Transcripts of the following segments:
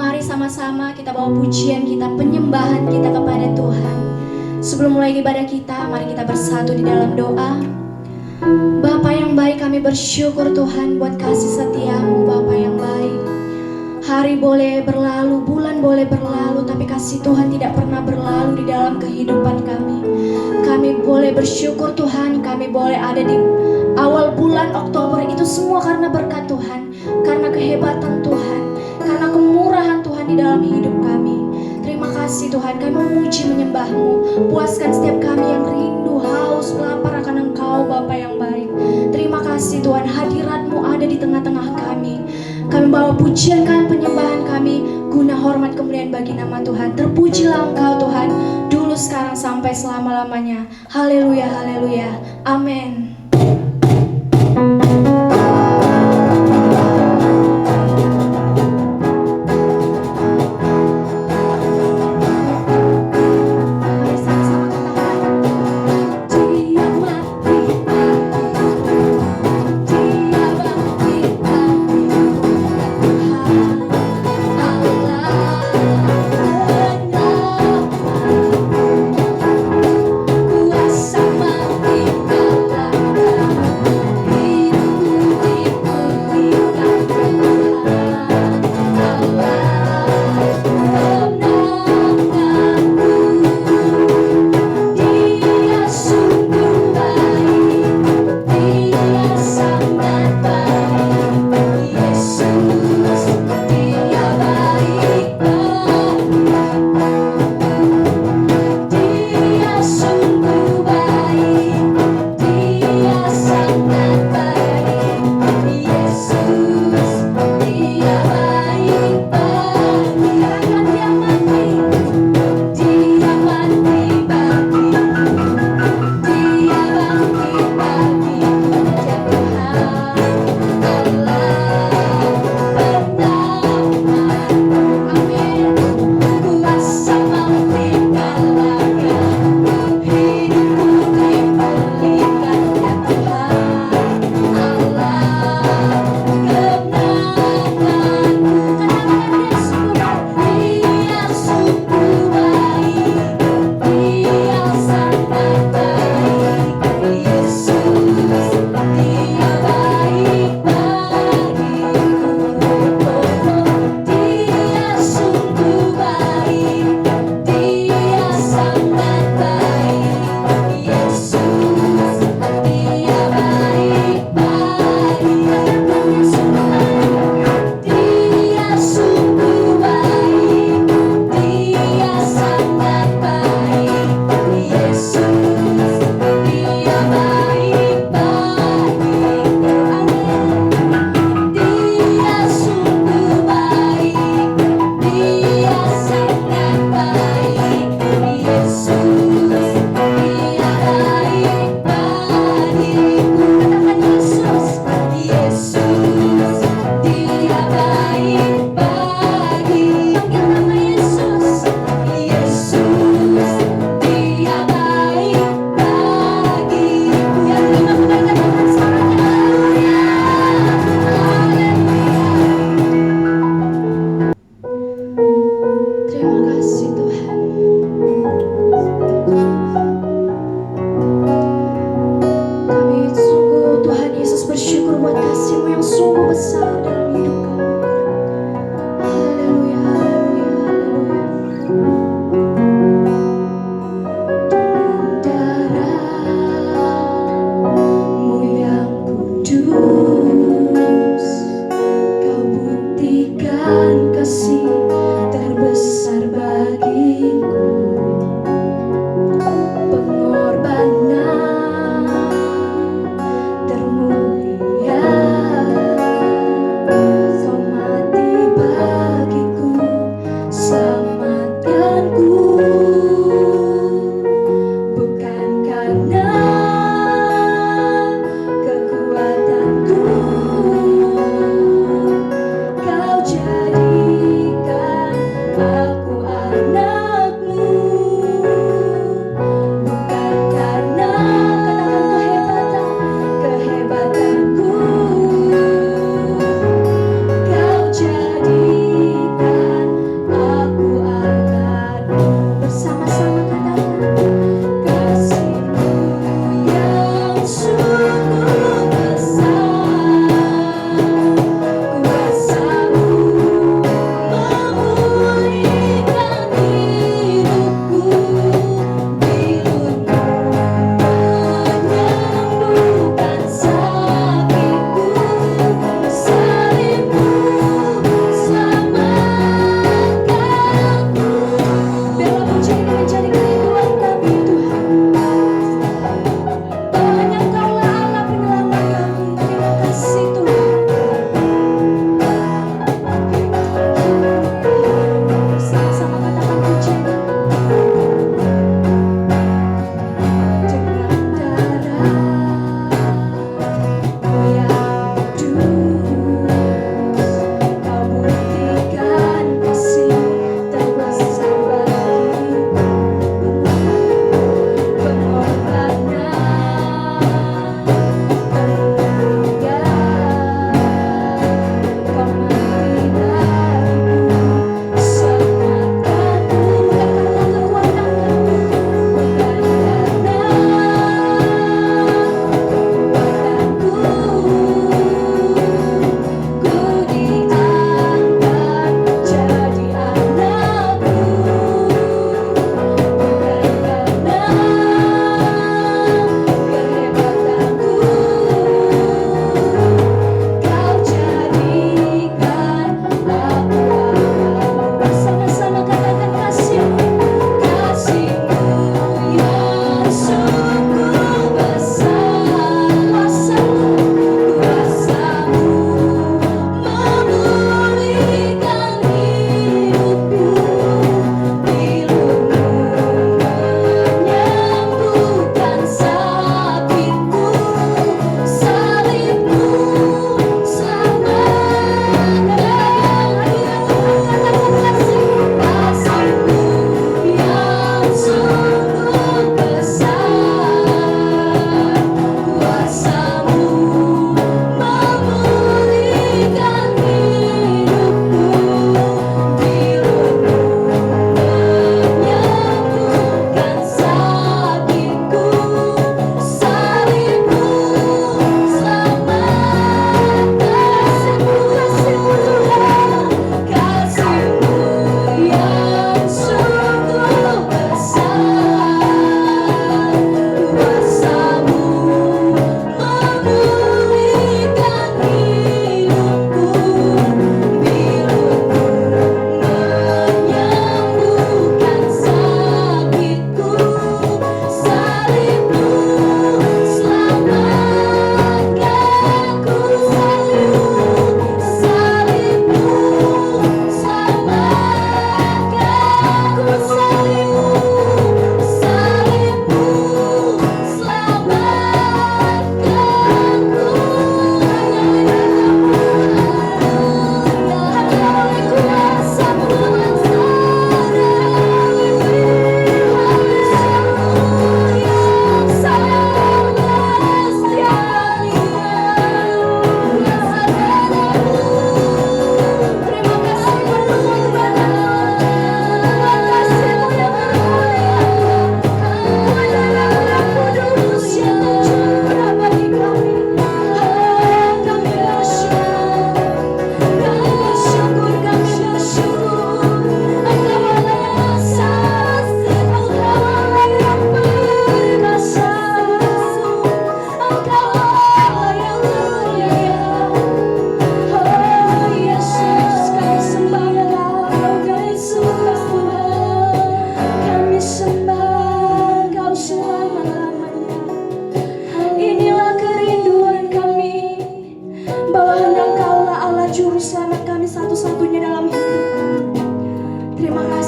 Mari sama-sama kita bawa pujian kita, penyembahan kita kepada Tuhan. Sebelum mulai ibadah kita, mari kita bersatu di dalam doa. Bapa yang baik, kami bersyukur Tuhan buat kasih setiamu, Bapa yang baik. Hari boleh berlalu, bulan boleh berlalu, tapi kasih Tuhan tidak pernah berlalu di dalam kehidupan kami. Kami boleh bersyukur Tuhan, kami boleh ada di awal bulan Oktober, itu semua karena berkat Tuhan, karena kehebatan Tuhan, karena kemurahan Tuhan di dalam hidup kami. Terima kasih Tuhan, kami memuji menyembah-Mu. Puaskan setiap kami yang rindu, haus, lapar akan Engkau, Bapa yang baik. Terima kasih Tuhan, hadirat-Mu ada di tengah-tengah kami. Kami bawa pujian kami, penyembahan kami, guna hormat kemuliaan bagi nama Tuhan. Terpujilah Engkau Tuhan, dulu sekarang sampai selama-lamanya. Haleluya, haleluya, amin.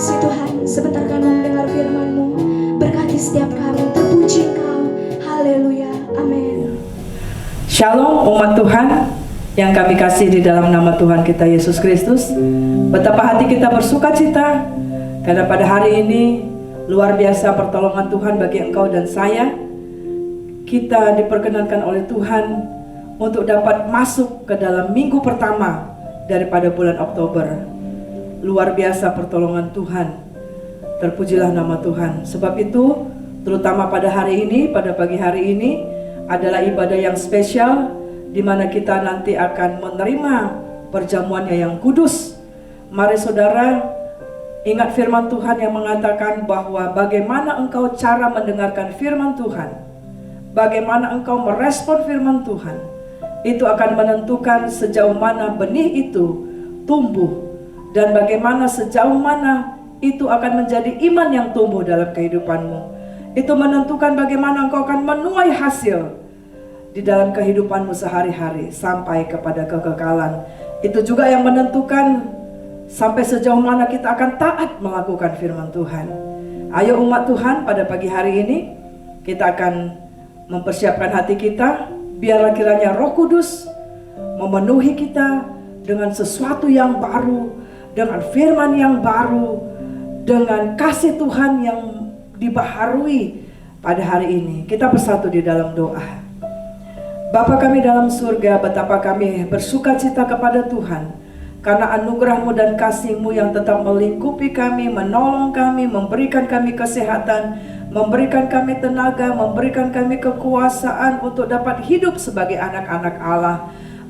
kasih Tuhan, sebentar kami mendengar firman-Mu. Berkati setiap kami, terpuji Engkau. Haleluya, amin. Shalom umat Tuhan yang kami kasih di dalam nama Tuhan kita Yesus Kristus. Betapa hati kita bersuka cita karena pada hari ini luar biasa pertolongan Tuhan bagi engkau dan saya. Kita diperkenankan oleh Tuhan untuk dapat masuk ke dalam minggu pertama daripada bulan Oktober. Luar biasa pertolongan Tuhan. Terpujilah nama Tuhan. Sebab itu, terutama pada hari ini, pada pagi hari ini adalah ibadah yang spesial di mana kita nanti akan menerima perjamuannya yang kudus. Mari saudara, ingat firman Tuhan yang mengatakan bahwa bagaimana engkau cara mendengarkan firman Tuhan, bagaimana engkau merespon firman Tuhan, itu akan menentukan sejauh mana benih itu tumbuh dan bagaimana sejauh mana itu akan menjadi iman yang tumbuh dalam kehidupanmu. Itu menentukan bagaimana engkau akan menuai hasil di dalam kehidupanmu sehari-hari sampai kepada kekekalan. Itu juga yang menentukan sampai sejauh mana kita akan taat melakukan firman Tuhan. Ayo umat Tuhan, pada pagi hari ini kita akan mempersiapkan hati kita. Biarlah kiranya Roh Kudus memenuhi kita dengan sesuatu yang baru, dengan firman yang baru, dengan kasih Tuhan yang dibaharui pada hari ini. Kita bersatu di dalam doa. Bapa kami dalam surga, betapa kami bersuka cita kepada Tuhan karena anugerah-Mu dan kasih-Mu yang tetap melingkupi kami, menolong kami, memberikan kami kesehatan, memberikan kami tenaga, memberikan kami kekuasaan untuk dapat hidup sebagai anak-anak Allah.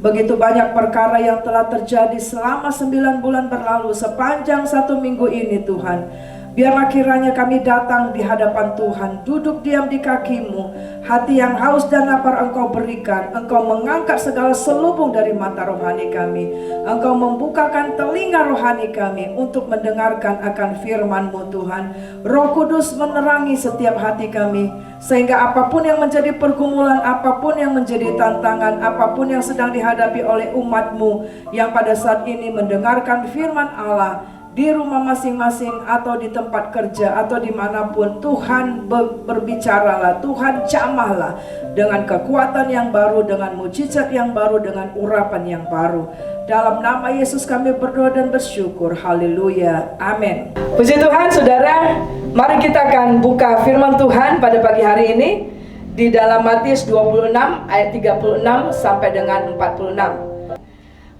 Begitu banyak perkara yang telah terjadi selama 9 bulan berlalu, sepanjang 1 minggu ini Tuhan. Biarlah kiranya kami datang di hadapan Tuhan, duduk diam di kaki-Mu. Hati yang haus dan lapar Engkau berikan. Engkau mengangkat segala selubung dari mata rohani kami. Engkau membukakan telinga rohani kami untuk mendengarkan akan firman-Mu Tuhan. Roh Kudus menerangi setiap hati kami, sehingga apapun yang menjadi pergumulan, apapun yang menjadi tantangan, apapun yang sedang dihadapi oleh umat-Mu yang pada saat ini mendengarkan firman Allah, di rumah masing-masing atau di tempat kerja atau dimanapun, Tuhan berbicaralah, Tuhan jamahlah dengan kekuatan yang baru, dengan mujizat yang baru, dengan urapan yang baru. Dalam nama Yesus kami berdoa dan bersyukur. Haleluya, amin. Puji Tuhan saudara, mari kita akan buka firman Tuhan pada pagi hari ini di dalam Matius 26 ayat 36 sampai dengan 46.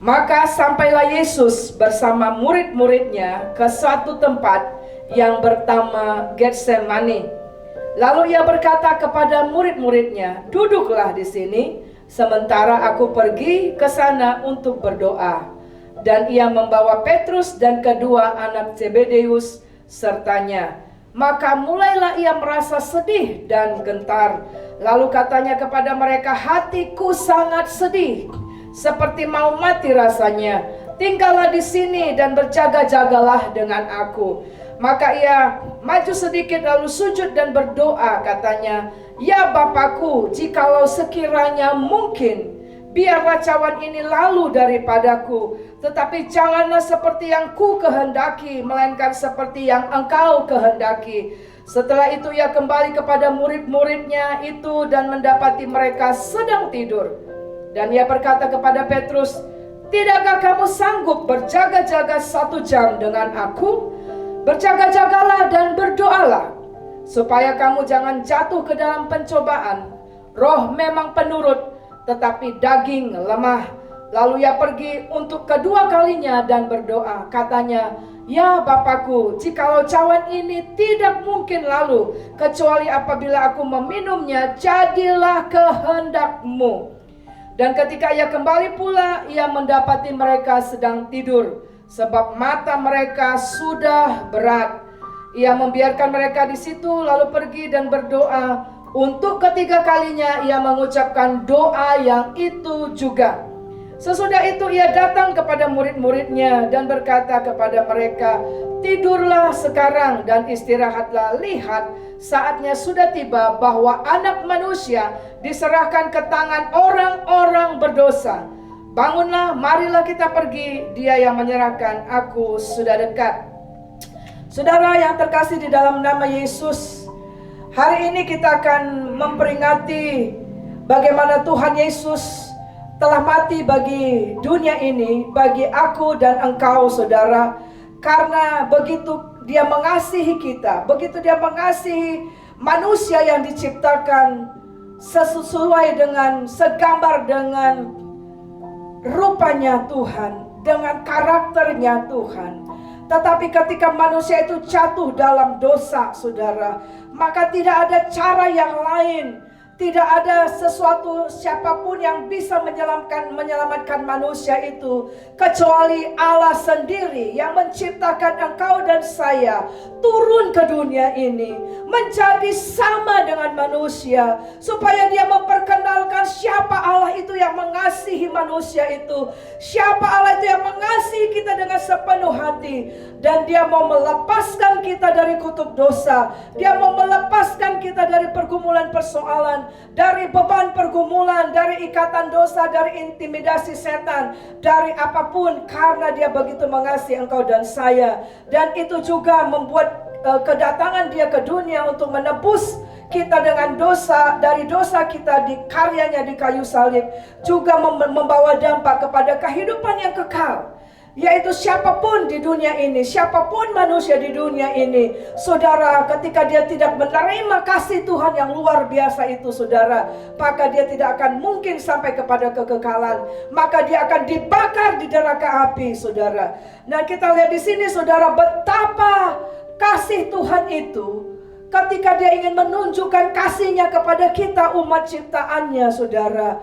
Maka sampailah Yesus bersama murid-muridnya ke suatu tempat yang bernama Getsemani. Lalu ia berkata kepada murid-muridnya, "Duduklah di sini, sementara aku pergi ke sana untuk berdoa." Dan ia membawa Petrus dan kedua anak Zebedeus sertanya. Maka mulailah ia merasa sedih dan gentar. Lalu katanya kepada mereka, "Hatiku sangat sedih, seperti mau mati rasanya. Tinggallah di sini dan berjaga-jagalah dengan aku." Maka ia maju sedikit lalu sujud dan berdoa, katanya, "Ya Bapakku, jikalau sekiranya mungkin, biarlah cawan ini lalu daripadaku. Tetapi janganlah seperti yang ku kehendaki, melainkan seperti yang Engkau kehendaki." Setelah itu ia kembali kepada murid-muridnya itu dan mendapati mereka sedang tidur. Dan ia berkata kepada Petrus, "Tidakkah kamu sanggup berjaga-jaga 1 jam dengan aku? Berjaga-jagalah dan berdoalah, supaya kamu jangan jatuh ke dalam pencobaan. Roh memang penurut, tetapi daging lemah." Lalu ia pergi untuk kedua kalinya dan berdoa, katanya, "Ya Bapakku, jikalau cawan ini tidak mungkin lalu, kecuali apabila aku meminumnya, jadilah kehendak-Mu." Dan ketika ia kembali pula, ia mendapati mereka sedang tidur, sebab mata mereka sudah berat. Ia membiarkan mereka di situ, lalu pergi dan berdoa. Untuk ketiga kalinya ia mengucapkan doa yang itu juga. Sesudah itu ia datang kepada murid-muridnya dan berkata kepada mereka, "Tidurlah sekarang dan istirahatlah. Lihat, saatnya sudah tiba bahwa Anak Manusia diserahkan ke tangan orang-orang berdosa. Bangunlah, marilah kita pergi. Dia yang menyerahkan aku sudah dekat." Saudara yang terkasih di dalam nama Yesus, hari ini kita akan memperingati bagaimana Tuhan Yesus telah mati bagi dunia ini, bagi aku dan engkau saudara. Karena begitu Dia mengasihi kita, begitu Dia mengasihi manusia yang diciptakan sesuai dengan segambar dengan rupanya Tuhan, dengan karakternya Tuhan. Tetapi ketika manusia itu jatuh dalam dosa saudara, maka tidak ada cara yang lain, tidak ada sesuatu siapapun yang bisa menyelamatkan manusia itu kecuali Allah sendiri yang menciptakan engkau dan saya turun ke dunia ini menjadi sama dengan manusia, supaya Dia memperkenalkan siapa Allah itu yang mengasihi manusia itu, siapa Allah itu yang mengasihi kita dengan sepenuh hati, dan Dia mau melepaskan kita dari kutuk dosa. Dia mau melepaskan kita dari pergumulan persoalan, dari beban pergumulan, dari ikatan dosa, dari intimidasi setan, dari apapun, karena Dia begitu mengasihi engkau dan saya. Dan itu juga membuat kedatangan Dia ke dunia untuk menebus kita dengan dosa, dari dosa kita di karyanya di kayu salib, juga membawa dampak kepada kehidupan yang kekal, yaitu siapapun di dunia ini, siapapun manusia di dunia ini, saudara, ketika dia tidak menerima kasih Tuhan yang luar biasa itu, saudara, maka dia tidak akan mungkin sampai kepada kekekalan, maka dia akan dibakar di neraka api, saudara. Nah, kita lihat di sini, saudara, betapa kasih Tuhan itu ketika Dia ingin menunjukkan kasih-Nya kepada kita umat ciptaannya, saudara,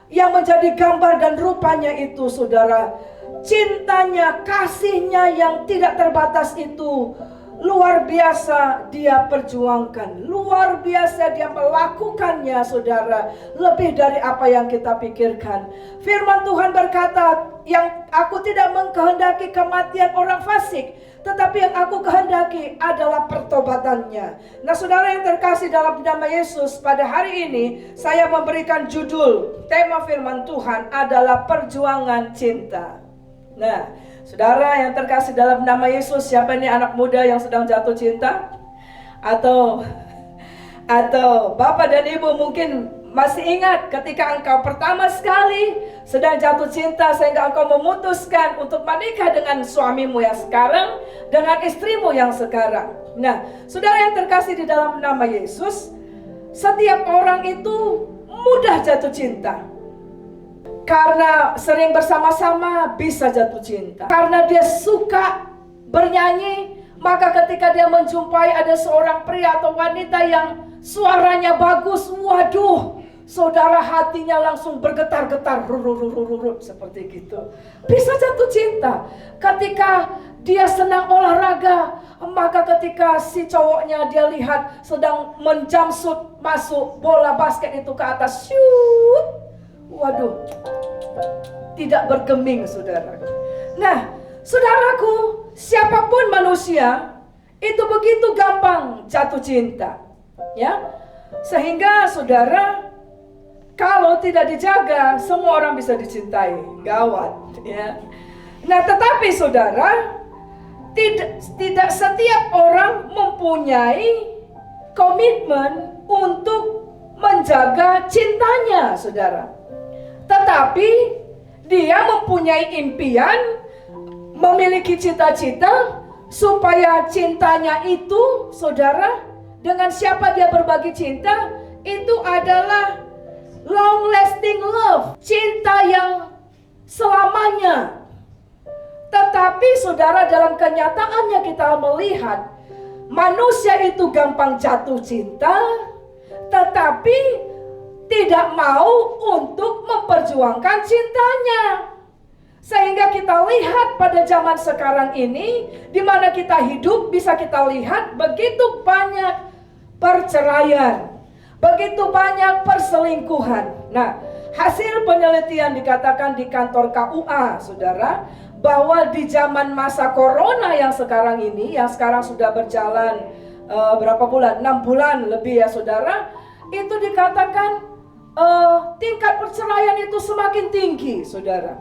yang menjadi gambar dan rupanya itu, saudara. Cintanya, kasihnya yang tidak terbatas itu luar biasa Dia perjuangkan, luar biasa Dia melakukannya, saudara, lebih dari apa yang kita pikirkan. Firman Tuhan berkata, yang aku tidak mengkehendaki kematian orang fasik, tetapi yang aku kehendaki adalah pertobatannya. Nah, saudara yang terkasih dalam nama Yesus, pada hari ini saya memberikan judul, tema firman Tuhan adalah perjuangan cinta. Nah, saudara yang terkasih dalam nama Yesus, siapa ini anak muda yang sedang jatuh cinta? Atau bapak dan ibu mungkin masih ingat ketika engkau pertama sekali sedang jatuh cinta, sehingga engkau memutuskan untuk menikah dengan suamimu yang sekarang, dengan istrimu yang sekarang. Nah, saudara yang terkasih di dalam nama Yesus, setiap orang itu mudah jatuh cinta. Karena sering bersama-sama bisa jatuh cinta. Karena dia suka bernyanyi, maka ketika dia menjumpai ada seorang pria atau wanita yang suaranya bagus, waduh, saudara, hatinya langsung bergetar-getar, seperti gitu. Bisa jatuh cinta. Ketika dia senang olahraga, maka ketika si cowoknya dia lihat sedang menjamsut masuk bola basket itu ke atas, shoot, waduh, tidak bergeming, saudara. Nah, saudaraku, siapapun manusia itu begitu gampang jatuh cinta, ya. Sehingga saudara, kalau tidak dijaga, semua orang bisa dicintai, gawat, ya. Nah, tetapi saudara, tidak setiap orang mempunyai komitmen untuk menjaga cintanya, saudara. Tetapi dia mempunyai impian, memiliki cita-cita supaya cintanya itu, saudara, dengan siapa dia berbagi cinta, itu adalah long lasting love, cinta yang selamanya. Tetapi saudara, dalam kenyataannya kita melihat manusia itu gampang jatuh cinta, tetapi tidak mau untuk memperjuangkan cintanya. Sehingga kita lihat pada zaman sekarang ini, di mana kita hidup, bisa kita lihat begitu banyak perceraian, begitu banyak perselingkuhan. Nah, hasil penelitian dikatakan di kantor KUA, saudara, bahwa di zaman masa corona yang sekarang ini, yang sekarang sudah berjalan berapa bulan? 6 bulan lebih, ya saudara, itu dikatakan tingkat perceraian itu semakin tinggi, saudara.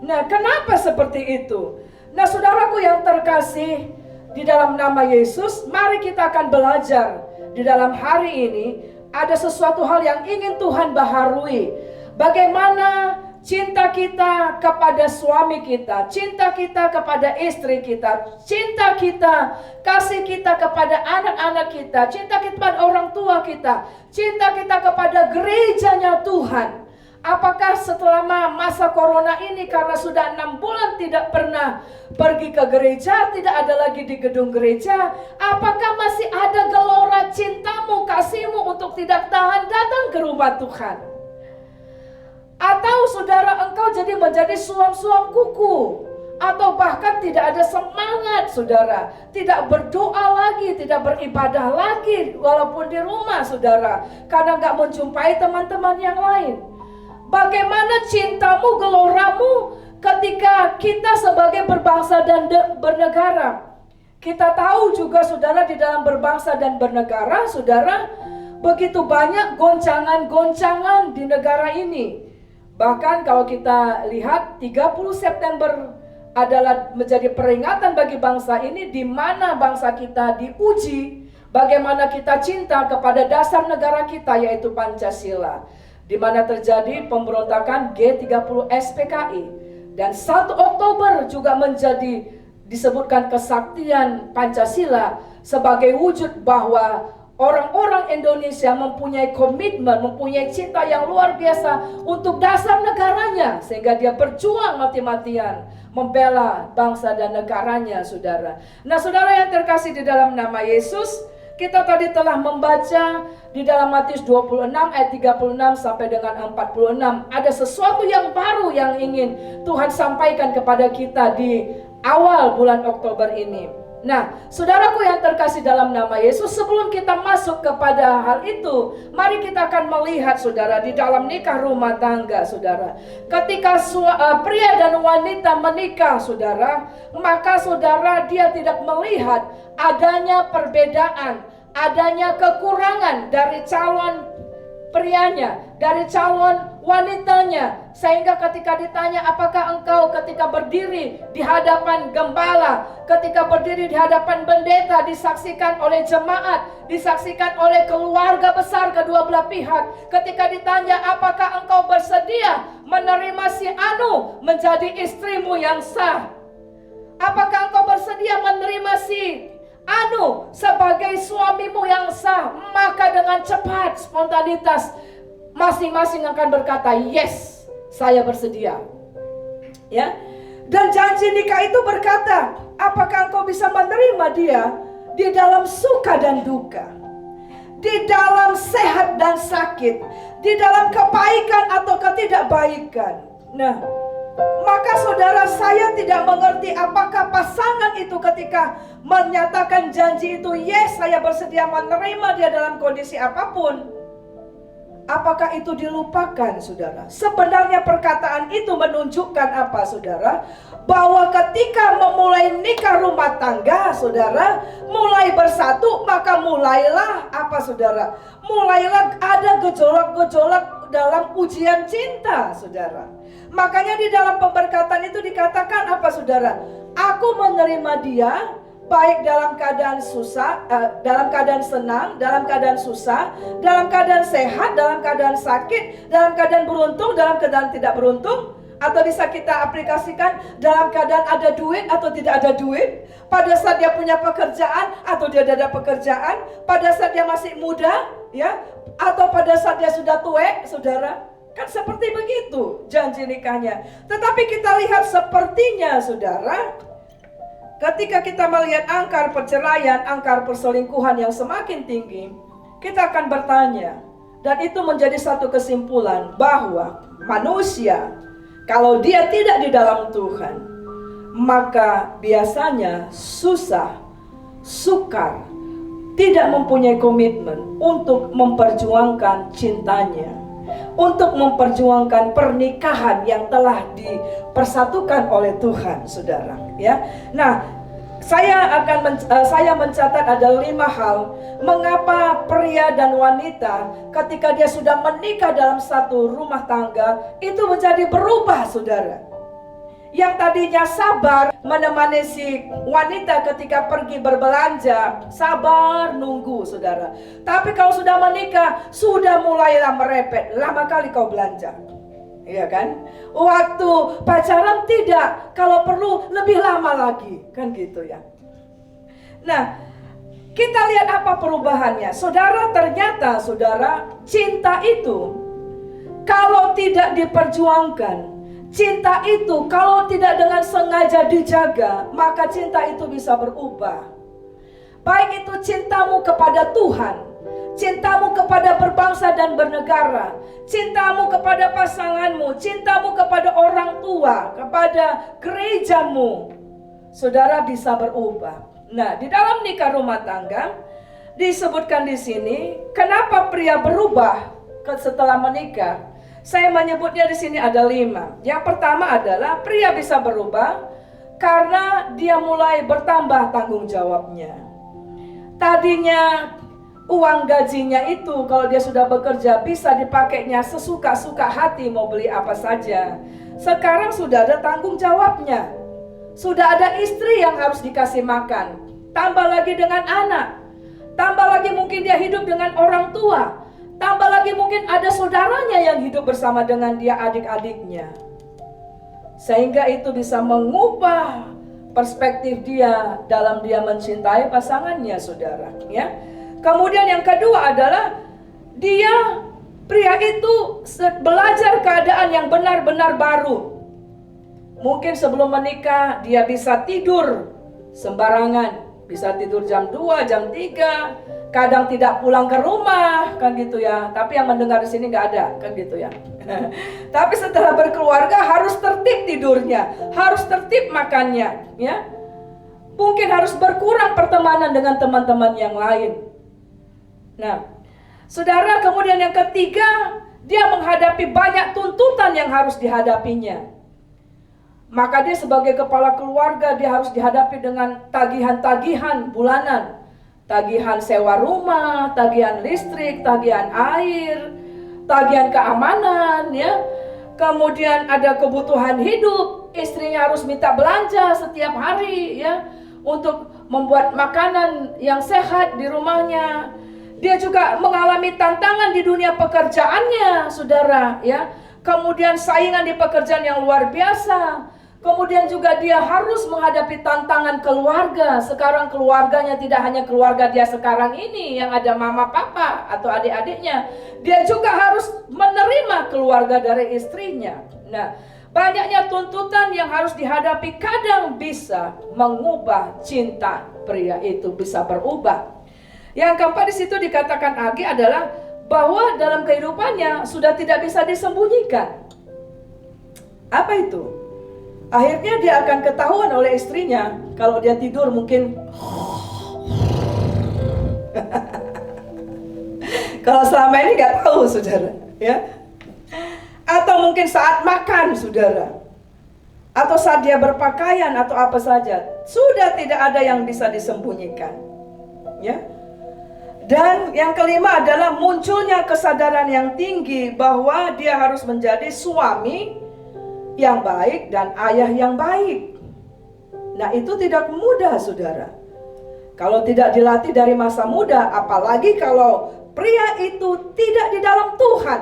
Nah, kenapa seperti itu? Nah, saudaraku yang terkasih, di dalam nama Yesus, mari kita akan belajar di dalam hari ini. Ada sesuatu hal yang ingin Tuhan baharui. Bagaimana cinta kita kepada suami kita, cinta kita kepada istri kita, cinta kita, kasih kita kepada anak-anak kita, cinta kita kepada orang tua kita, cinta kita kepada gerejanya Tuhan. Apakah setelah masa corona ini, karena sudah 6 bulan tidak pernah pergi ke gereja, tidak ada lagi di gedung gereja, apakah masih ada gelora cintamu, kasihmu untuk tidak tahan datang ke rumah Tuhan? Atau saudara, engkau jadi menjadi suam-suam kuku, atau bahkan tidak ada semangat saudara, tidak berdoa lagi, tidak beribadah lagi walaupun di rumah saudara, karena gak menjumpai teman-teman yang lain. Bagaimana cintamu, geloramu ketika kita sebagai berbangsa dan bernegara? Kita tahu juga saudara, di dalam berbangsa dan bernegara saudara, begitu banyak goncangan-goncangan di negara ini. Bahkan kalau kita lihat 30 September adalah menjadi peringatan bagi bangsa ini, di mana bangsa kita diuji bagaimana kita cinta kepada dasar negara kita, yaitu Pancasila. Di mana terjadi pemberontakan G30 SPKI, dan 1 Oktober juga menjadi disebutkan kesaktian Pancasila sebagai wujud bahwa orang-orang Indonesia mempunyai komitmen, mempunyai cinta yang luar biasa untuk dasar negaranya, sehingga dia berjuang mati-matian membela bangsa dan negaranya saudara. Nah saudara yang terkasih di dalam nama Yesus, kita tadi telah membaca di dalam Matius 26 ayat 36 sampai dengan 46. Ada sesuatu yang baru yang ingin Tuhan sampaikan kepada kita di awal bulan Oktober ini. Nah, saudaraku yang terkasih dalam nama Yesus, sebelum kita masuk kepada hal itu, mari kita akan melihat saudara, di dalam nikah rumah tangga saudara. Ketika pria dan wanita menikah saudara, maka saudara dia tidak melihat adanya perbedaan, adanya kekurangan dari calon prianya, dari calon wanitanya, sehingga ketika ditanya apakah engkau ketika berdiri di hadapan gembala, ketika berdiri di hadapan pendeta, disaksikan oleh jemaat, disaksikan oleh keluarga besar kedua belah pihak, ketika ditanya apakah engkau bersedia menerima si Anu menjadi istrimu yang sah, apakah engkau bersedia menerima si Anu sebagai suamimu yang sah, maka dengan cepat, spontanitas, masing-masing akan berkata, yes, saya bersedia. Ya. Dan janji nikah itu berkata, apakah engkau bisa menerima dia di dalam suka dan duka, di dalam sehat dan sakit, di dalam kebaikan atau ketidakbaikan. Nah, maka saudara, saya tidak mengerti apakah pasangan itu ketika menyatakan janji itu, yes, saya bersedia menerima dia dalam kondisi apapun, apakah itu dilupakan saudara? Sebenarnya perkataan itu menunjukkan apa saudara? Bahwa ketika memulai nikah rumah tangga saudara, mulai bersatu, maka mulailah apa saudara? Mulailah ada gejolak-gejolak dalam ujian cinta saudara. Makanya di dalam pemberkatan itu dikatakan apa saudara? Aku menerima dia baik dalam keadaan susah, dalam keadaan senang, dalam keadaan susah, dalam keadaan sehat, dalam keadaan sakit, dalam keadaan beruntung, dalam keadaan tidak beruntung. Atau bisa kita aplikasikan dalam keadaan ada duit atau tidak ada duit, pada saat dia punya pekerjaan atau dia tidak ada pekerjaan, pada saat dia masih muda, ya, atau pada saat dia sudah tua, saudara. Kan seperti begitu janji nikahnya. Tetapi kita lihat sepertinya saudara, ketika kita melihat angka perceraian, angka perselingkuhan yang semakin tinggi, kita akan bertanya, dan itu menjadi satu kesimpulan bahwa manusia kalau dia tidak di dalam Tuhan, maka biasanya susah, sukar, tidak mempunyai komitmen untuk memperjuangkan cintanya, untuk memperjuangkan pernikahan yang telah dipersatukan oleh Tuhan, saudara. Ya, nah, saya mencatat ada 5 hal mengapa pria dan wanita ketika dia sudah menikah dalam satu rumah tangga itu menjadi berubah, saudara. yang tadinya sabar menemani si wanita ketika pergi berbelanja, sabar nunggu saudara. Tapi kalau sudah menikah, sudah mulailah merepet, lama kali kau belanja. Iya kan? Waktu pacaran tidak, kalau perlu lebih lama lagi, kan gitu ya. Nah, kita lihat apa perubahannya. Saudara, ternyata saudara, cinta itu kalau tidak diperjuangkan, cinta itu kalau tidak dengan sengaja dijaga, maka cinta itu bisa berubah. Baik itu cintamu kepada Tuhan, cintamu kepada berbangsa dan bernegara, cintamu kepada pasanganmu, cintamu kepada orang tua, kepada gerejamu, saudara, bisa berubah. Nah, di dalam nikah rumah tangga disebutkan di sini, kenapa pria berubah setelah menikah? Saya menyebutnya di sini ada 5. Yang pertama adalah pria bisa berubah karena dia mulai bertambah tanggung jawabnya. Tadinya uang gajinya itu kalau dia sudah bekerja bisa dipakainya sesuka-suka hati mau beli apa saja. Sekarang sudah ada tanggung jawabnya. Sudah ada istri yang harus dikasih makan. Tambah lagi dengan anak. Tambah lagi mungkin dia hidup dengan orang tua. Tambah lagi mungkin ada saudaranya yang hidup bersama dengan dia, adik-adiknya. Sehingga itu bisa mengubah perspektif dia dalam dia mencintai pasangannya, saudara. Ya. Kemudian yang kedua adalah pria itu belajar keadaan yang benar-benar baru. Mungkin sebelum menikah dia bisa tidur sembarangan. Bisa tidur jam 2, jam 3, kadang tidak pulang ke rumah, kan gitu ya. Tapi yang mendengar di sini nggak ada, kan gitu ya. Tapi setelah berkeluarga harus tertib tidurnya, harus tertib makannya, ya. Mungkin harus berkurang pertemanan dengan teman-teman yang lain. Nah, saudara, kemudian yang ketiga, dia menghadapi banyak tuntutan yang harus dihadapinya. Maka dia sebagai kepala keluarga, dia harus dihadapi dengan tagihan-tagihan bulanan. Tagihan sewa rumah, tagihan listrik, tagihan air, tagihan keamanan, ya. Kemudian ada kebutuhan hidup, istrinya harus minta belanja setiap hari, ya, untuk membuat makanan yang sehat di rumahnya. Dia juga mengalami tantangan di dunia pekerjaannya, saudara, ya. Kemudian saingan di pekerjaan yang luar biasa. Kemudian juga dia harus menghadapi tantangan keluarga. Sekarang keluarganya tidak hanya keluarga dia sekarang ini yang ada mama, papa, atau adik-adiknya. Dia juga harus menerima keluarga dari istrinya. Nah, banyaknya tuntutan yang harus dihadapi kadang bisa mengubah cinta pria itu, bisa berubah. Yang keempat di situ dikatakan lagi adalah bahwa dalam kehidupannya sudah tidak bisa disembunyikan. Apa itu? Akhirnya dia akan ketahuan oleh istrinya. Kalau dia tidur mungkin kalau selama ini gak tahu, saudara, ya. Atau mungkin saat makan, saudara, atau saat dia berpakaian atau apa saja, sudah tidak ada yang bisa disembunyikan, ya. Dan yang kelima adalah munculnya kesadaran yang tinggi bahwa dia harus menjadi suami yang baik dan ayah yang baik. Nah, itu tidak mudah, saudara. Kalau tidak dilatih dari masa muda, apalagi kalau pria itu tidak di dalam Tuhan.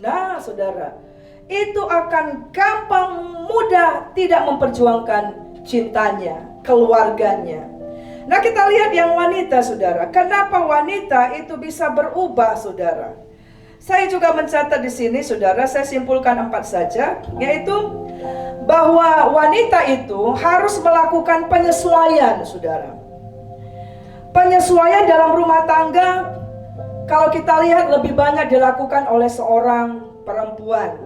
Nah, saudara, itu akan gampang mudah tidak memperjuangkan cintanya, keluarganya. Nah, kita lihat yang wanita, saudara. Kenapa wanita itu bisa berubah, saudara? Saya juga mencatat di sini, saudara, saya simpulkan 4 saja, yaitu bahwa wanita itu harus melakukan penyesuaian, saudara. Penyesuaian dalam rumah tangga, kalau kita lihat lebih banyak dilakukan oleh seorang perempuan.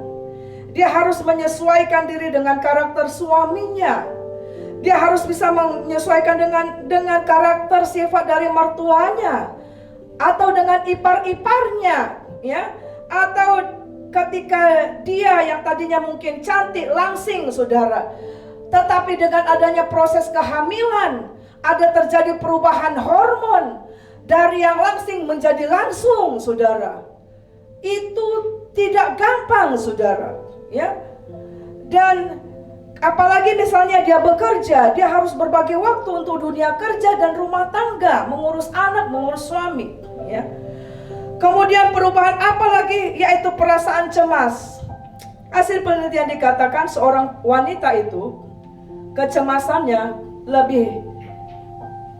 Dia harus menyesuaikan diri dengan karakter suaminya. Dia harus bisa menyesuaikan dengan karakter sifat dari mertuanya, atau dengan ipar-iparnya, ya, atau ketika dia yang tadinya mungkin cantik, langsing, saudara, tetapi dengan adanya proses kehamilan, ada terjadi perubahan hormon dari yang langsing menjadi langsung, saudara. Itu tidak gampang, saudara, ya. Dan Apalagi misalnya dia bekerja, dia harus berbagi waktu untuk dunia kerja dan rumah tangga, mengurus anak, mengurus suami, ya. Kemudian perubahan apa lagi? Yaitu perasaan cemas. Hasil penelitian dikatakan seorang wanita itu kecemasannya lebih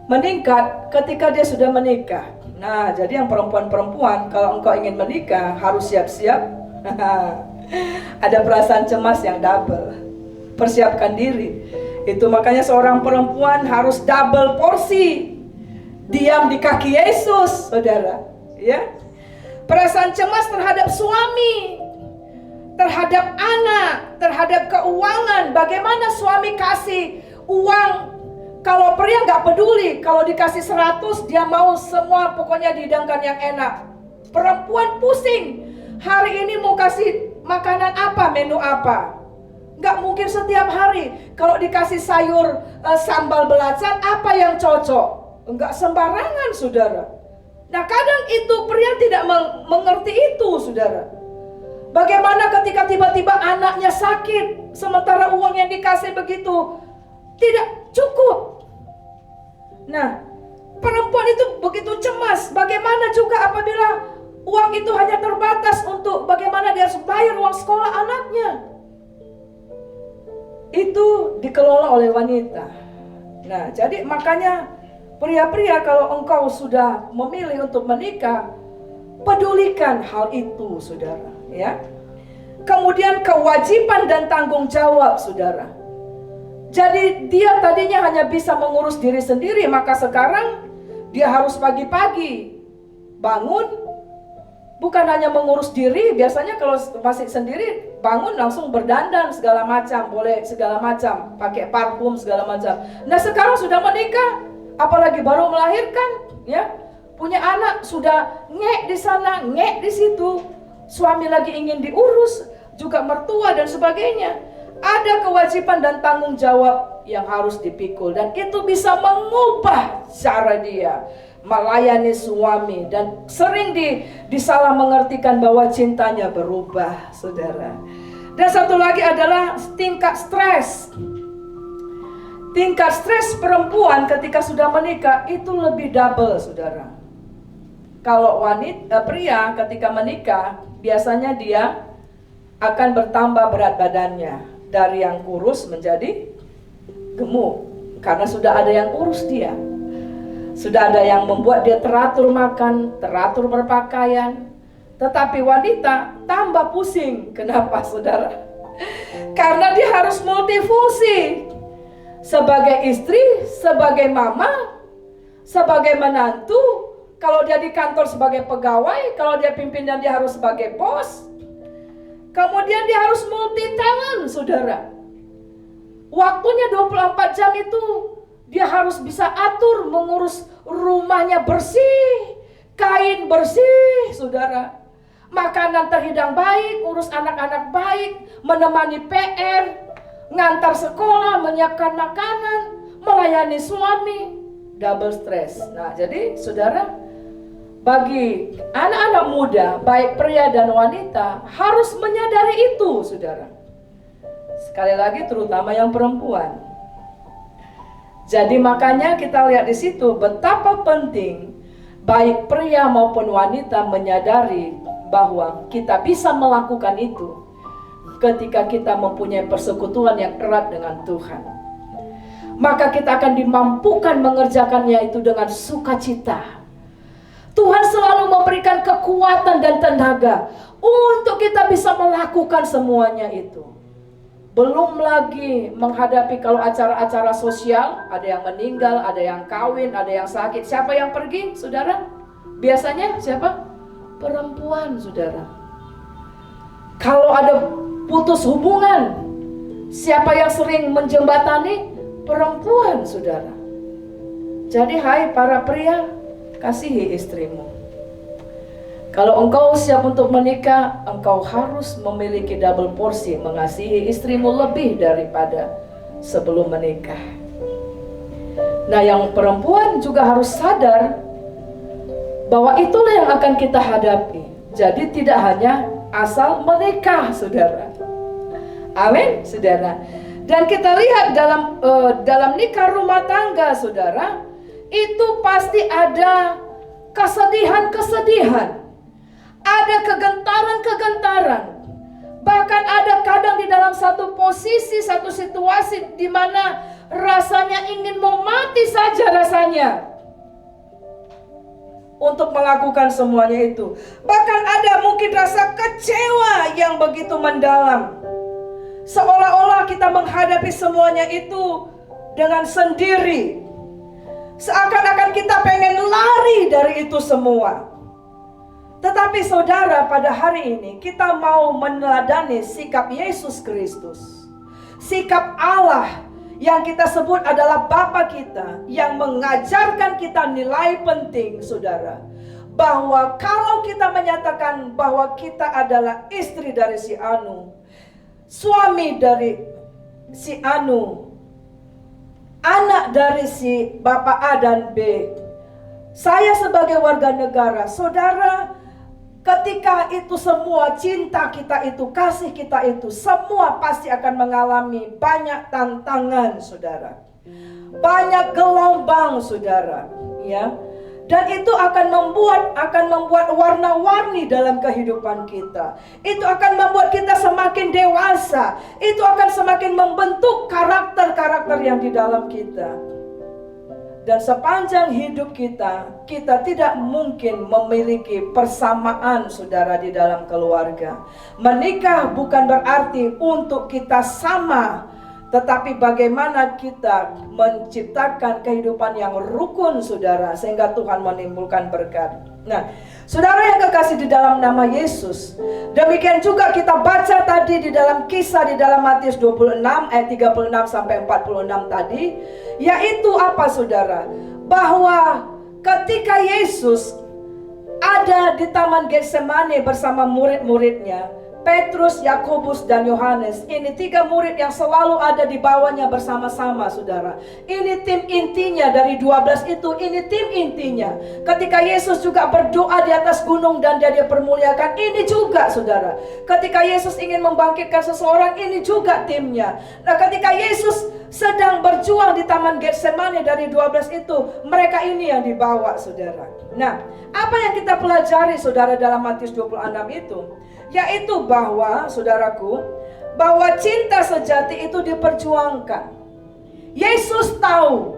meningkat ketika dia sudah menikah. Nah, jadi yang perempuan-perempuan, kalau engkau ingin menikah harus siap-siap. Ada perasaan cemas yang double. Persiapkan diri. Itu makanya seorang perempuan harus double porsi diam di kaki Yesus, saudara, ya. Perasaan cemas terhadap suami, terhadap anak, terhadap keuangan. Bagaimana suami kasih uang? Kalau pria nggak peduli, kalau dikasih 100 dia mau semua, pokoknya dihidangkan yang enak. Perempuan pusing, hari ini mau kasih makanan apa, menu apa. Nggak mungkin setiap hari. Kalau dikasih sayur sambal belacan, apa yang cocok? Nggak sembarangan, saudara. Nah, kadang itu pria tidak mengerti itu, saudara. Bagaimana ketika tiba-tiba anaknya sakit, sementara uang yang dikasih begitu tidak cukup. Nah, perempuan itu begitu cemas. Bagaimana juga apabila uang itu hanya terbatas untuk bagaimana dia harus bayar uang sekolah anaknya. Itu dikelola oleh wanita. Nah, jadi makanya pria-pria, kalau engkau sudah memilih untuk menikah, pedulikan hal itu, saudara, ya. Kemudian kewajiban dan tanggung jawab, saudara. Jadi dia tadinya hanya bisa mengurus diri sendiri, maka sekarang dia harus pagi-pagi bangun. Bukan hanya mengurus diri, biasanya kalau masih sendiri bangun langsung berdandan segala macam, boleh segala macam, pakai parfum segala macam. Nah, sekarang sudah menikah, apalagi baru melahirkan, ya, punya anak, sudah ngek di sana, ngek di situ, suami lagi ingin diurus, juga mertua dan sebagainya. Ada kewajiban dan tanggung jawab yang harus dipikul, dan itu bisa mengubah cara dia melayani suami, dan sering disalah mengertikan bahwa cintanya berubah, saudara. Dan satu lagi adalah tingkat stres. Tingkat stres perempuan ketika sudah menikah itu lebih double, saudara. Kalau pria ketika menikah, biasanya dia akan bertambah berat badannya, dari yang kurus menjadi gemuk, karena sudah ada yang urus dia. Sudah ada yang membuat dia teratur makan, teratur berpakaian. Tetapi wanita tambah pusing. Kenapa, saudara? Karena dia harus multifungsi. Sebagai istri, sebagai mama, sebagai menantu. Kalau dia di kantor sebagai pegawai, kalau dia pimpinan dia harus sebagai bos. Kemudian dia harus multi talent, saudara. Waktunya 24 jam itu dia harus bisa atur, mengurus rumahnya bersih, kain bersih, saudara. Makanan terhidang baik, urus anak-anak baik, menemani PR, ngantar sekolah, menyiapkan makanan, melayani suami, double stress. Nah, jadi saudara, bagi anak-anak muda, baik pria dan wanita, harus menyadari itu, saudara. Sekali lagi, terutama yang perempuan. Jadi makanya kita lihat di situ betapa penting baik pria maupun wanita menyadari bahwa kita bisa melakukan itu ketika kita mempunyai persekutuan yang erat dengan Tuhan. Maka kita akan dimampukan mengerjakannya itu dengan sukacita. Tuhan selalu memberikan kekuatan dan tenaga untuk kita bisa melakukan semuanya itu. Belum lagi menghadapi kalau acara-acara sosial, ada yang meninggal, ada yang kawin, ada yang sakit. Siapa yang pergi, saudara? Biasanya siapa? Perempuan, saudara. Kalau ada putus hubungan, siapa yang sering menjembatani? Perempuan, saudara. Jadi hai para pria, kasihi istrimu. Kalau engkau siap untuk menikah, engkau harus memiliki double porsi mengasihi istrimu lebih daripada sebelum menikah. Nah, yang perempuan juga harus sadar bahwa itulah yang akan kita hadapi. Jadi tidak hanya asal menikah, saudara. Amin, saudara. Dan kita lihat dalam nikah rumah tangga, saudara, itu pasti ada kesedihan-kesedihan, ada kegentaran-kegentaran. Bahkan ada kadang di dalam satu posisi, satu situasi di mana rasanya ingin mau mati saja rasanya untuk melakukan semuanya itu. Bahkan ada mungkin rasa kecewa yang begitu mendalam. Seolah-olah kita menghadapi semuanya itu dengan sendiri. Seakan-akan kita pengen lari dari itu semua. Tetapi saudara, pada hari ini kita mau meneladani sikap Yesus Kristus. Sikap Allah yang kita sebut adalah Bapa kita, yang mengajarkan kita nilai penting, saudara. Bahwa kalau kita menyatakan bahwa kita adalah istri dari si Anu, suami dari si Anu, anak dari si Bapak A dan B, saya sebagai warga negara, saudara, ketika itu semua cinta kita itu, kasih kita itu, semua pasti akan mengalami banyak tantangan, saudara. Banyak gelombang, saudara, ya. Dan itu akan membuat warna-warni dalam kehidupan kita. Itu akan membuat kita semakin dewasa. Itu akan semakin membentuk karakter-karakter yang di dalam kita. Dan sepanjang hidup kita tidak mungkin memiliki persamaan, saudara, di dalam keluarga. Menikah bukan berarti untuk kita sama, tetapi bagaimana kita menciptakan kehidupan yang rukun, saudara, sehingga Tuhan menimbulkan berkat. Nah, saudara yang kekasih di dalam nama Yesus, demikian juga kita baca tadi di dalam kisah di dalam Matius 26 ayat 36 sampai 46 tadi, yaitu apa, saudara? Bahwa ketika Yesus ada di Taman Getsemani bersama murid-muridnya, Petrus, Yakobus, dan Yohanes. Ini 3 murid yang selalu ada di bawahnya bersama-sama, saudara. Ini tim intinya dari 12 itu. Ini tim intinya. Ketika Yesus juga berdoa di atas gunung dan dia dipermuliakan, ini juga, saudara. Ketika Yesus ingin membangkitkan seseorang, ini juga timnya. Nah, ketika Yesus sedang berjuang di Taman Getsemani dari 12 itu, mereka ini yang dibawa, saudara. Nah, apa yang kita pelajari, saudara, dalam Matius 26 itu? Yaitu bahwa, saudaraku, bahwa cinta sejati itu diperjuangkan. Yesus tahu,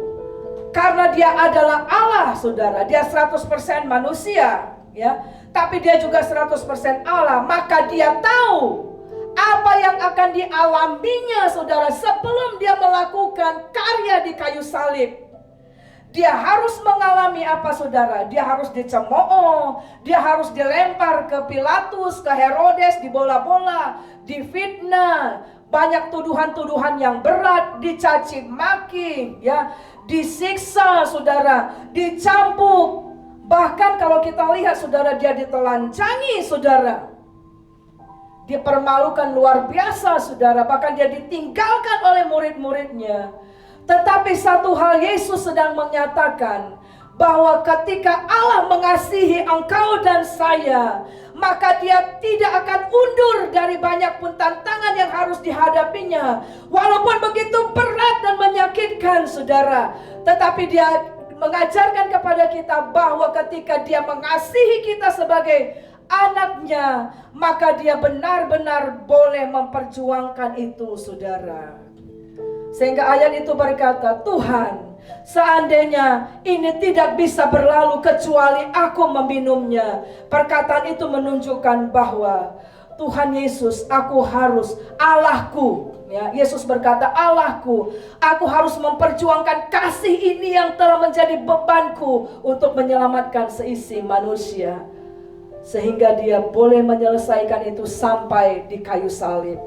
karena dia adalah Allah, saudara. Dia 100% manusia, ya, tapi dia juga 100% Allah. Maka dia tahu apa yang akan dialaminya, saudara, sebelum dia melakukan karya di kayu salib. Dia harus mengalami apa, saudara? Dia harus dicemooh, dia harus dilempar ke Pilatus, ke Herodes, dibola-bola, difitnah, banyak tuduhan-tuduhan yang berat, dicaci maki, ya, disiksa, saudara, dicambuk. Bahkan kalau kita lihat, saudara, dia ditelanjangi, saudara. Dipermalukan luar biasa, saudara. Bahkan dia ditinggalkan oleh murid-muridnya. Tetapi satu hal Yesus sedang menyatakan, bahwa ketika Allah mengasihi engkau dan saya, maka dia tidak akan undur dari banyak pun tantangan yang harus dihadapinya. Walaupun begitu berat dan menyakitkan, saudara, tetapi dia mengajarkan kepada kita bahwa ketika dia mengasihi kita sebagai anaknya, maka dia benar-benar boleh memperjuangkan itu, saudara. Sehingga ayat itu berkata, Tuhan, seandainya ini tidak bisa berlalu kecuali aku meminumnya. Perkataan itu menunjukkan bahwa Tuhan Yesus, aku harus, Allahku, ya, Yesus berkata, Allahku, aku harus memperjuangkan kasih ini yang telah menjadi bebanku untuk menyelamatkan seisi manusia. Sehingga dia boleh menyelesaikan itu sampai di kayu salib.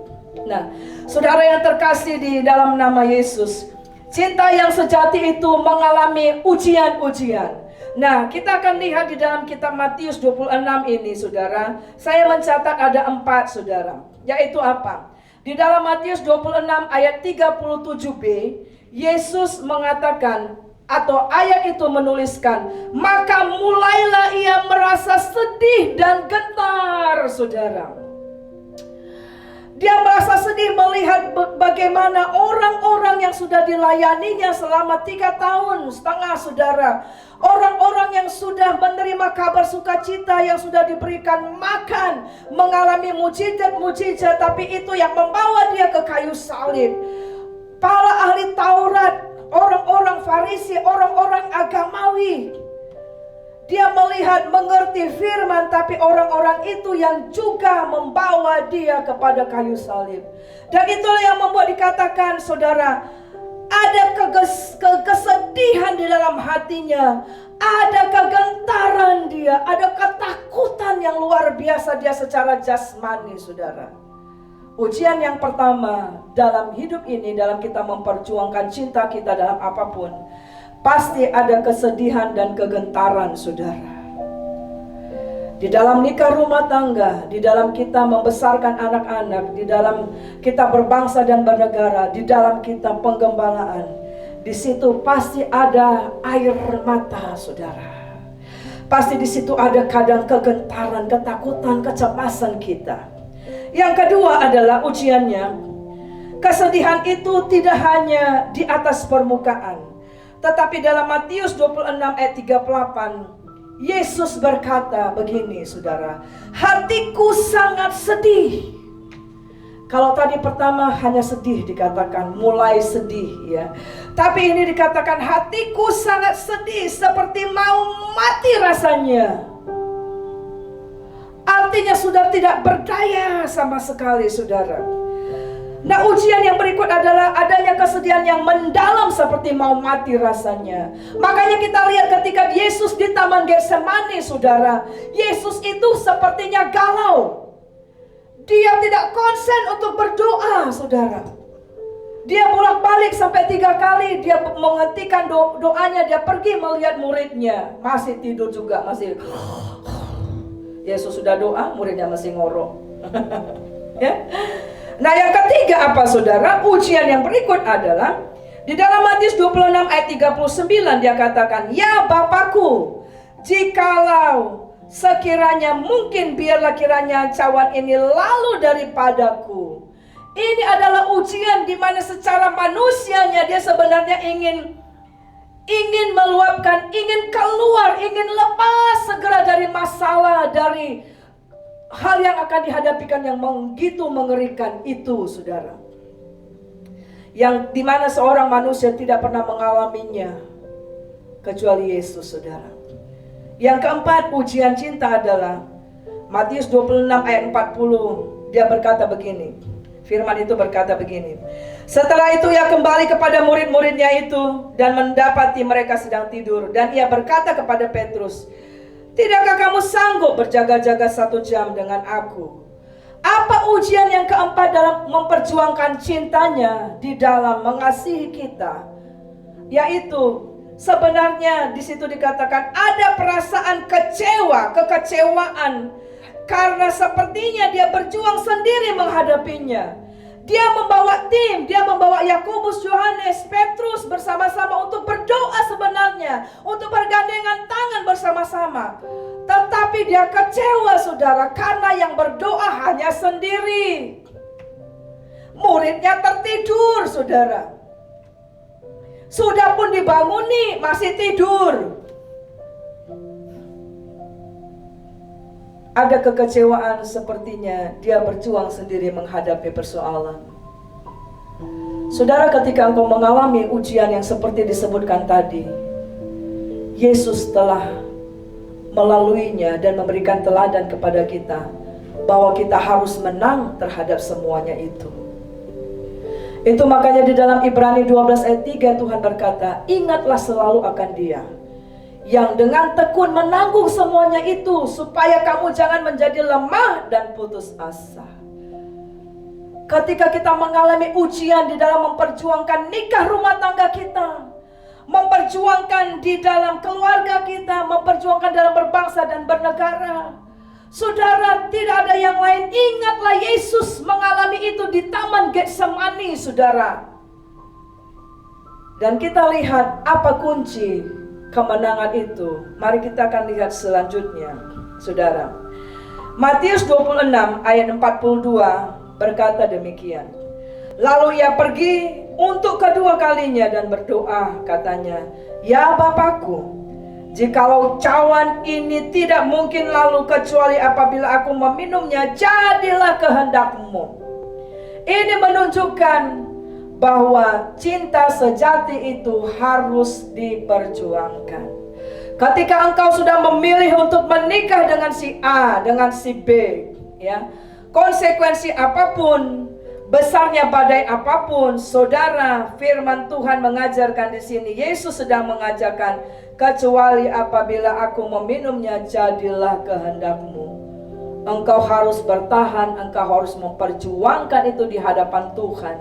Nah, saudara yang terkasih di dalam nama Yesus, cinta yang sejati itu mengalami ujian-ujian. Nah, kita akan lihat di dalam kitab Matius 26 ini, saudara. Saya mencatat ada 4, saudara. Yaitu apa? Di dalam Matius 26 ayat 37b, Yesus mengatakan, atau ayat itu menuliskan, maka mulailah ia merasa sedih dan gentar, saudara. Dia merasa sedih melihat bagaimana orang-orang yang sudah dilayaninya selama 3 tahun setengah, saudara. Orang-orang yang sudah menerima kabar sukacita, yang sudah diberikan makan, mengalami mujizat-mujizat, tapi itu yang membawa dia ke kayu salib. Para ahli Taurat, orang-orang Farisi, orang-orang agamawi, dia melihat, mengerti firman, tapi orang-orang itu yang juga membawa dia kepada kayu salib. Dan itulah yang membuat dikatakan, saudara, ada kesedihan di dalam hatinya, ada kegentaran dia, ada ketakutan yang luar biasa dia secara jasmani, saudara. Ujian yang pertama dalam hidup ini, dalam kita memperjuangkan cinta kita dalam apapun, pasti ada kesedihan dan kegentaran, saudara. Di dalam nikah rumah tangga, di dalam kita membesarkan anak-anak, di dalam kita berbangsa dan bernegara, di dalam kita penggembalaan, di situ pasti ada air mata, saudara. Pasti di situ ada kadang kegentaran, ketakutan, kecemasan kita. Yang kedua adalah ujiannya, kesedihan itu tidak hanya di atas permukaan, tetapi dalam Matius 26 ayat 38, Yesus berkata begini, saudara, hatiku sangat sedih. Kalau tadi pertama hanya sedih dikatakan, mulai sedih ya. Tapi ini dikatakan hatiku sangat sedih, seperti mau mati rasanya. Artinya sudah tidak berdaya sama sekali, saudara. Nah, ujian yang berikut adalah adanya kesedihan yang mendalam seperti mau mati rasanya. Makanya kita lihat ketika Yesus di Taman Getsemani, saudara, Yesus itu sepertinya galau. Dia tidak konsen untuk berdoa, saudara. Dia bolak-balik sampai 3 kali. Dia menghentikan doanya, dia pergi melihat muridnya. Masih tidur juga, masih. Yesus sudah doa, muridnya masih ngorok. Ya. Nah, yang ketiga apa, saudara? Ujian yang berikut adalah di dalam Matius 26 ayat 39 dia katakan, ya Bapakku, jikalau sekiranya mungkin, biarlah kiranya cawan ini lalu daripadaku. Ini adalah ujian di mana secara manusianya dia sebenarnya ingin meluapkan, ingin keluar, ingin lepas segera dari masalah, dari hal yang akan dihadapikan yang begitu mengerikan itu, saudara. Yang dimana seorang manusia tidak pernah mengalaminya kecuali Yesus, saudara. Yang keempat, ujian cinta adalah Matius 26 ayat 40. Dia berkata begini, firman itu berkata begini, setelah itu ia kembali kepada murid-muridnya itu dan mendapati mereka sedang tidur. Dan ia berkata kepada Petrus, tidakkah kamu sanggup berjaga-jaga 1 jam dengan aku? Apa ujian yang keempat dalam memperjuangkan cintanya di dalam mengasihi kita? Yaitu sebenarnya di situ dikatakan ada perasaan kekecewaan karena sepertinya dia berjuang sendiri menghadapinya. Dia membawa tim, dia membawa Yakobus, Yohanes, Petrus bersama-sama untuk berdoa sebenarnya, untuk bergandengan tangan bersama-sama. Tetapi dia kecewa, saudara, karena yang berdoa hanya sendiri. Muridnya tertidur, saudara. Sudah pun dibanguni, masih tidur. Ada kekecewaan, sepertinya dia berjuang sendiri menghadapi persoalan. Saudara, ketika engkau mengalami ujian yang seperti disebutkan tadi, Yesus telah melaluinya dan memberikan teladan kepada kita bahwa kita harus menang terhadap semuanya itu. Itu makanya di dalam Ibrani 12 ayat 3 Tuhan berkata, ingatlah selalu akan Dia yang dengan tekun menanggung semuanya itu, supaya kamu jangan menjadi lemah dan putus asa. Ketika kita mengalami ujian di dalam memperjuangkan nikah rumah tangga kita, memperjuangkan di dalam keluarga kita, memperjuangkan dalam berbangsa dan bernegara, saudara, tidak ada yang lain. Ingatlah Yesus mengalami itu di Taman Getsemani, saudara. Dan kita lihat apa kunci kemenangan itu. Mari kita akan lihat selanjutnya, saudara. Matius 26 ayat 42 berkata demikian. Lalu ia pergi untuk kedua kalinya dan berdoa, katanya, "Ya Bapakku, jikalau cawan ini tidak mungkin lalu kecuali apabila aku meminumnya, jadilah kehendak-Mu." Ini menunjukkan bahwa cinta sejati itu harus diperjuangkan. Ketika engkau sudah memilih untuk menikah dengan si A, dengan si B, ya, konsekuensi apapun, besarnya badai apapun, saudara, firman Tuhan mengajarkan di sini, Yesus sedang mengajarkan, kecuali apabila aku meminumnya, jadilah kehendak-Mu. Engkau harus bertahan, engkau harus memperjuangkan itu di hadapan Tuhan.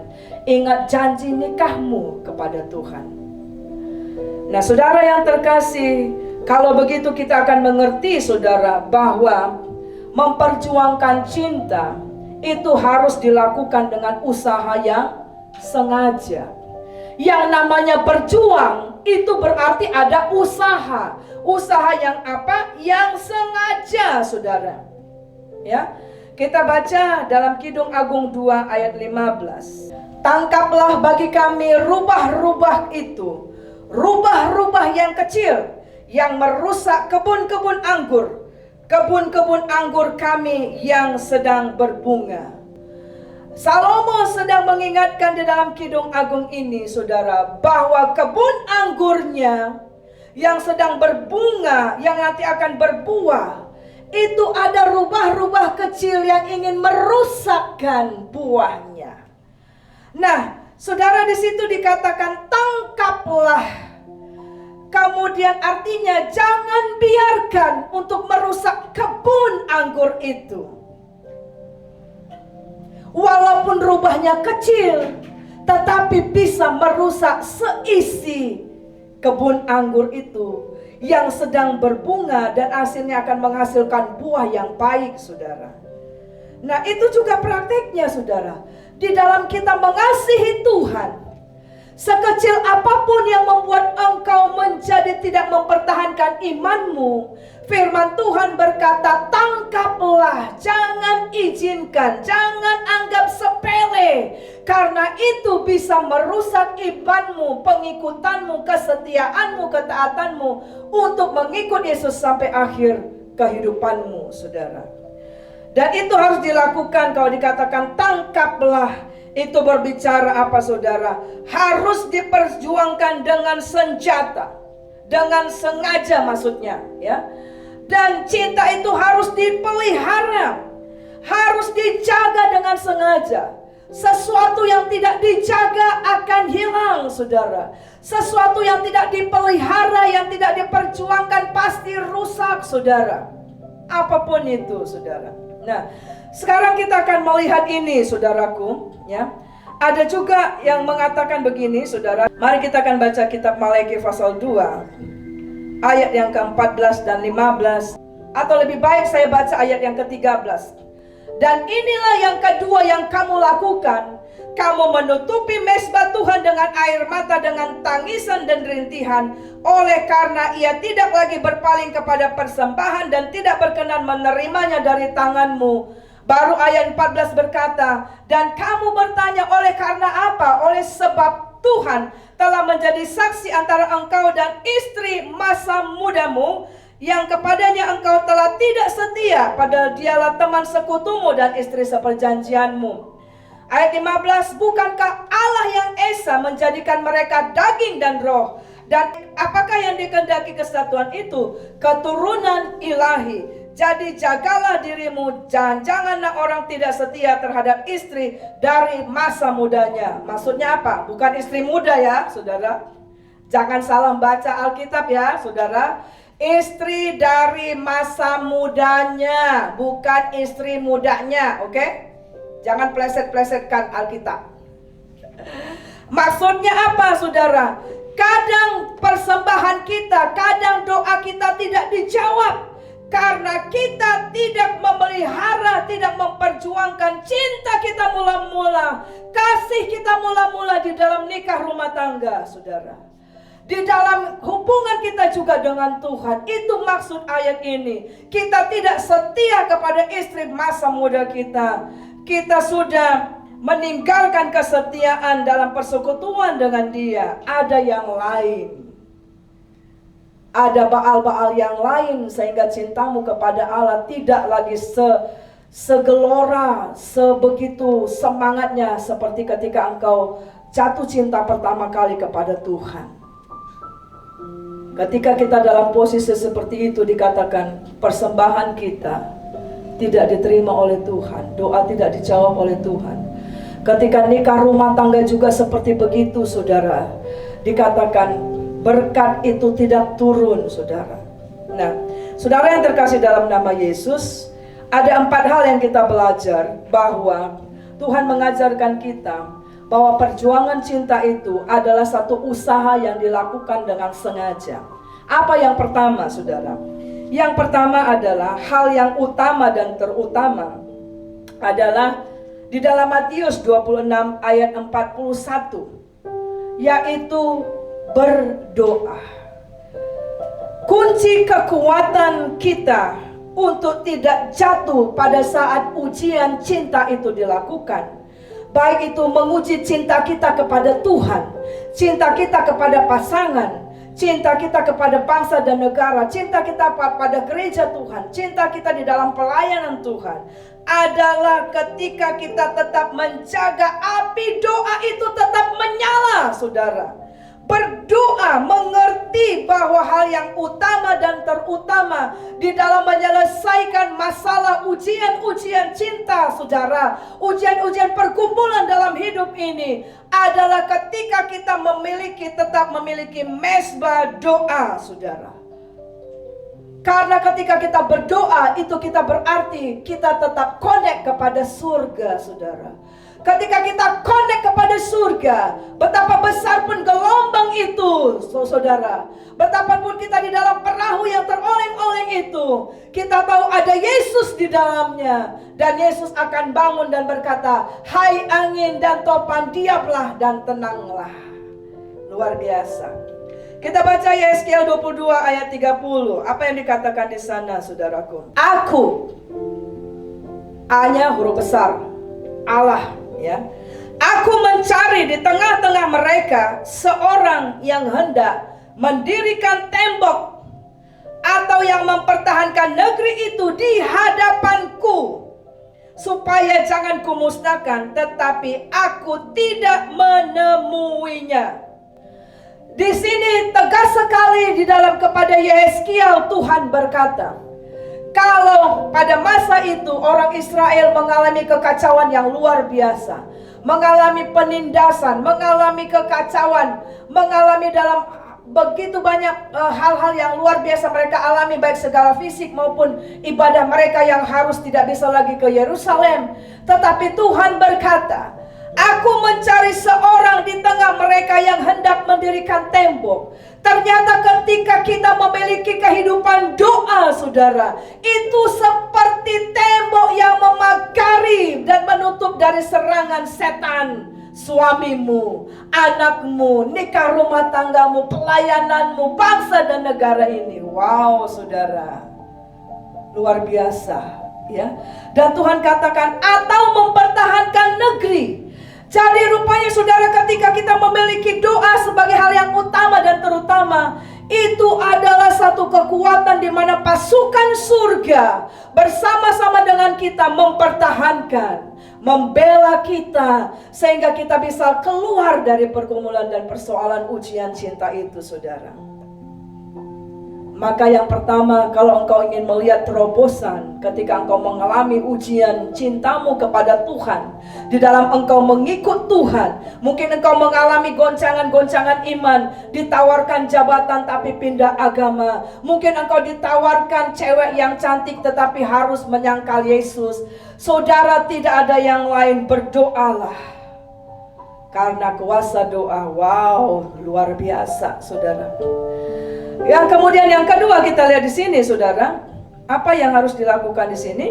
Ingat janji nikahmu kepada Tuhan. Nah, saudara yang terkasih, kalau begitu kita akan mengerti, saudara, bahwa memperjuangkan cinta itu harus dilakukan dengan usaha yang sengaja. Yang namanya berjuang itu berarti ada usaha. Usaha yang apa? Yang sengaja, saudara. Ya, kita baca dalam Kidung Agung 2 ayat 15. Tangkaplah bagi kami rubah-rubah itu, rubah-rubah yang kecil yang merusak kebun-kebun anggur kami yang sedang berbunga. Salomo sedang mengingatkan di dalam Kidung Agung ini, saudara, bahwa kebun anggurnya yang sedang berbunga, yang nanti akan berbuah, itu ada rubah-rubah kecil yang ingin merusakkan buahnya. Nah, saudara, di situ dikatakan tangkaplah. Kemudian artinya jangan biarkan untuk merusak kebun anggur itu. Walaupun rubahnya kecil, tetapi bisa merusak seisi kebun anggur itu yang sedang berbunga dan hasilnya akan menghasilkan buah yang baik, saudara. Nah, itu juga prakteknya, saudara. Di dalam kita mengasihi Tuhan, sekecil apapun yang membuat engkau menjadi tidak mempertahankan imanmu, firman Tuhan berkata, tangkaplah, jangan izinkan, jangan anggap sepele. Karena itu bisa merusak imanmu, pengikutanmu, kesetiaanmu, ketaatanmu untuk mengikut Yesus sampai akhir kehidupanmu, saudara. Dan itu harus dilakukan. Kalau dikatakan tangkaplah, itu berbicara apa, saudara? Harus diperjuangkan dengan senjata, dengan sengaja maksudnya, ya. Dan cinta itu harus dipelihara, harus dijaga dengan sengaja. Sesuatu yang tidak dijaga akan hilang, saudara. Sesuatu yang tidak dipelihara, yang tidak diperjuangkan pasti rusak, saudara. Apapun itu, saudara. Nah, sekarang kita akan melihat ini, saudaraku, ya. Ada juga yang mengatakan begini, saudara. Mari kita akan baca kitab Maleakhi pasal 2 ayat yang ke-14 dan 15. Atau lebih baik saya baca ayat yang ke-13. Dan inilah yang kedua yang kamu lakukan. Kamu menutupi mezbah Tuhan dengan air mata, dengan tangisan dan rintihan. Oleh karena ia tidak lagi berpaling kepada persembahan dan tidak berkenan menerimanya dari tanganmu. Baru ayat 14 berkata, dan kamu bertanya oleh karena apa? Oleh sebab Tuhan telah menjadi saksi antara engkau dan istri masa mudamu, yang kepadanya engkau telah tidak setia, padahal dialah teman sekutumu dan istri seperjanjianmu. Ayat 15, bukankah Allah yang esa menjadikan mereka daging dan roh? Dan apakah yang dikehendaki kesatuan itu? Keturunan ilahi. Jadi jagalah dirimu, janganlah orang tidak setia terhadap istri dari masa mudanya. Maksudnya apa? Bukan istri muda ya, saudara. Jangan salah baca Alkitab ya, saudara. Istri dari masa mudanya, bukan istri mudanya, oke? Jangan pleset-plesetkan Alkitab. Maksudnya apa, saudara? Kadang persembahan kita, kadang doa kita tidak dijawab karena kita tidak memelihara, tidak memperjuangkan cinta kita mula-mula, kasih kita mula-mula di dalam nikah rumah tangga, saudara. Di dalam hubungan kita juga dengan Tuhan. Itu maksud ayat ini. Kita tidak setia kepada istri masa muda kita. kita sudah meninggalkan kesetiaan dalam persekutuan dengan Dia, ada yang lain. Ada baal-baal yang lain sehingga cintamu kepada Allah tidak lagi segelora, sebegitu semangatnya seperti ketika engkau jatuh cinta pertama kali kepada Tuhan. Ketika kita dalam posisi seperti itu, dikatakan persembahan kita tidak diterima oleh Tuhan, doa tidak dijawab oleh Tuhan. Ketika nikah rumah tangga juga seperti begitu, saudara. Dikatakan berkat itu tidak turun, saudara. Nah, saudara yang terkasih dalam nama Yesus, ada 4 hal yang kita belajar, bahwa Tuhan mengajarkan kita bahwa perjuangan cinta itu adalah satu usaha yang dilakukan dengan sengaja. Apa yang pertama, saudara? Yang pertama adalah hal yang utama dan terutama adalah di dalam Matius 26 ayat 41, yaitu berdoa. Kunci kekuatan kita untuk tidak jatuh pada saat ujian cinta itu dilakukan, baik itu menguji cinta kita kepada Tuhan, cinta kita kepada pasangan, cinta kita kepada bangsa dan negara, cinta kita pada gereja Tuhan, cinta kita di dalam pelayanan Tuhan, adalah ketika kita tetap menjaga api doa itu tetap menyala, saudara. Berdoa, mengerti bahwa hal yang utama dan terutama di dalam menyelesaikan masalah ujian-ujian cinta, saudara, ujian-ujian pergumulan dalam hidup ini adalah ketika kita tetap memiliki mezbah doa, saudara. Karena ketika kita berdoa, itu kita berarti kita tetap connect kepada surga, saudara. Ketika kita connect kepada surga, betapa besar pun gelombang itu, saudara, betapapun kita di dalam perahu yang teroleng-oleng itu, kita tahu ada Yesus di dalamnya. Dan Yesus akan bangun dan berkata, "Hai angin dan topan, diamlah dan tenanglah." Luar biasa. Kita baca Yeskiel 22 ayat 30. Apa yang dikatakan di sana, saudaraku? Aku, A-nya huruf besar, Allah, ya. Aku mencari di tengah-tengah mereka seorang yang hendak mendirikan tembok atau yang mempertahankan negeri itu di hadapanku, supaya jangan kumusnahkan, tetapi aku tidak menemuinya. Di sini tegas sekali di dalam kepada Yeskiel, Tuhan berkata, kalau pada masa itu orang Israel mengalami kekacauan yang luar biasa, mengalami penindasan, mengalami kekacauan, mengalami dalam begitu banyak hal-hal yang luar biasa mereka alami, baik segala fisik maupun ibadah mereka yang harus tidak bisa lagi ke Yerusalem. Tetapi Tuhan berkata, aku mencari seorang di tengah mereka yang hendak mendirikan tembok. Ternyata ketika kita memiliki kehidupan doa, saudara, itu seperti tembok yang memagari dan menutup dari serangan setan. Suamimu, anakmu, nikah rumah tanggamu, pelayananmu, bangsa dan negara ini. Wow, saudara, luar biasa, ya. Dan Tuhan katakan, atau mempertahankan negeri. Jadi rupanya, saudara, ketika kita memiliki doa sebagai hal yang utama dan terutama, itu adalah satu kekuatan di mana pasukan surga bersama-sama dengan kita mempertahankan, membela kita, sehingga kita bisa keluar dari pergumulan dan persoalan ujian cinta itu, saudara. Maka yang pertama, kalau engkau ingin melihat terobosan ketika engkau mengalami ujian cintamu kepada Tuhan, di dalam engkau mengikut Tuhan, mungkin engkau mengalami goncangan-goncangan iman, ditawarkan jabatan tapi pindah agama, mungkin engkau ditawarkan cewek yang cantik tetapi harus menyangkal Yesus. Saudara, tidak ada yang lain, berdoalah. Karena kuasa doa, wow, luar biasa, saudara. Yang kemudian yang kedua kita lihat di sini, saudara, apa yang harus dilakukan di sini?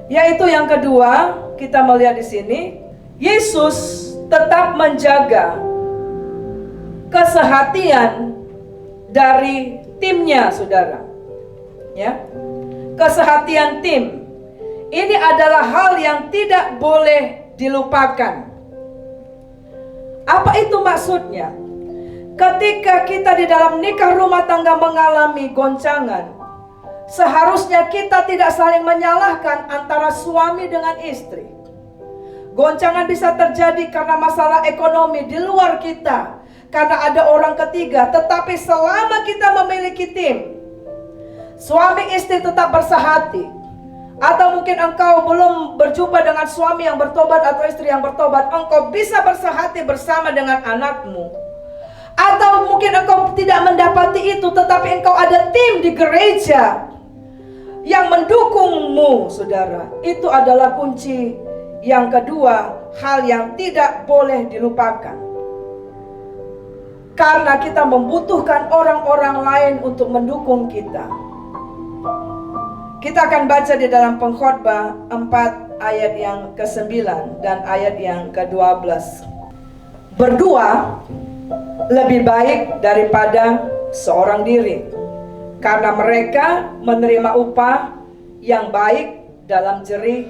Yaitu yang kedua, kita melihat di sini, Yesus tetap menjaga kesehatian dari timnya, saudara. Ya, kesehatian tim. Ini adalah hal yang tidak boleh dilupakan. Apa itu maksudnya? Ketika kita di dalam nikah rumah tangga mengalami goncangan, seharusnya kita tidak saling menyalahkan antara suami dengan istri. Goncangan bisa terjadi karena masalah ekonomi di luar kita, karena ada orang ketiga. Tetapi selama kita memiliki tim, suami istri tetap bersahati. Atau mungkin engkau belum berjumpa dengan suami yang bertobat atau istri yang bertobat, engkau bisa bersahati bersama dengan anakmu. Atau mungkin engkau tidak mendapati itu, tetapi engkau ada tim di gereja yang mendukungmu, saudara. Itu adalah kunci yang kedua, hal yang tidak boleh dilupakan. Karena kita membutuhkan orang-orang lain untuk mendukung kita. Kita akan baca di dalam Pengkhotbah 4 ayat yang ke-9 dan ayat yang ke-12. Berdua lebih baik daripada seorang diri, karena mereka menerima upah yang baik dalam jerih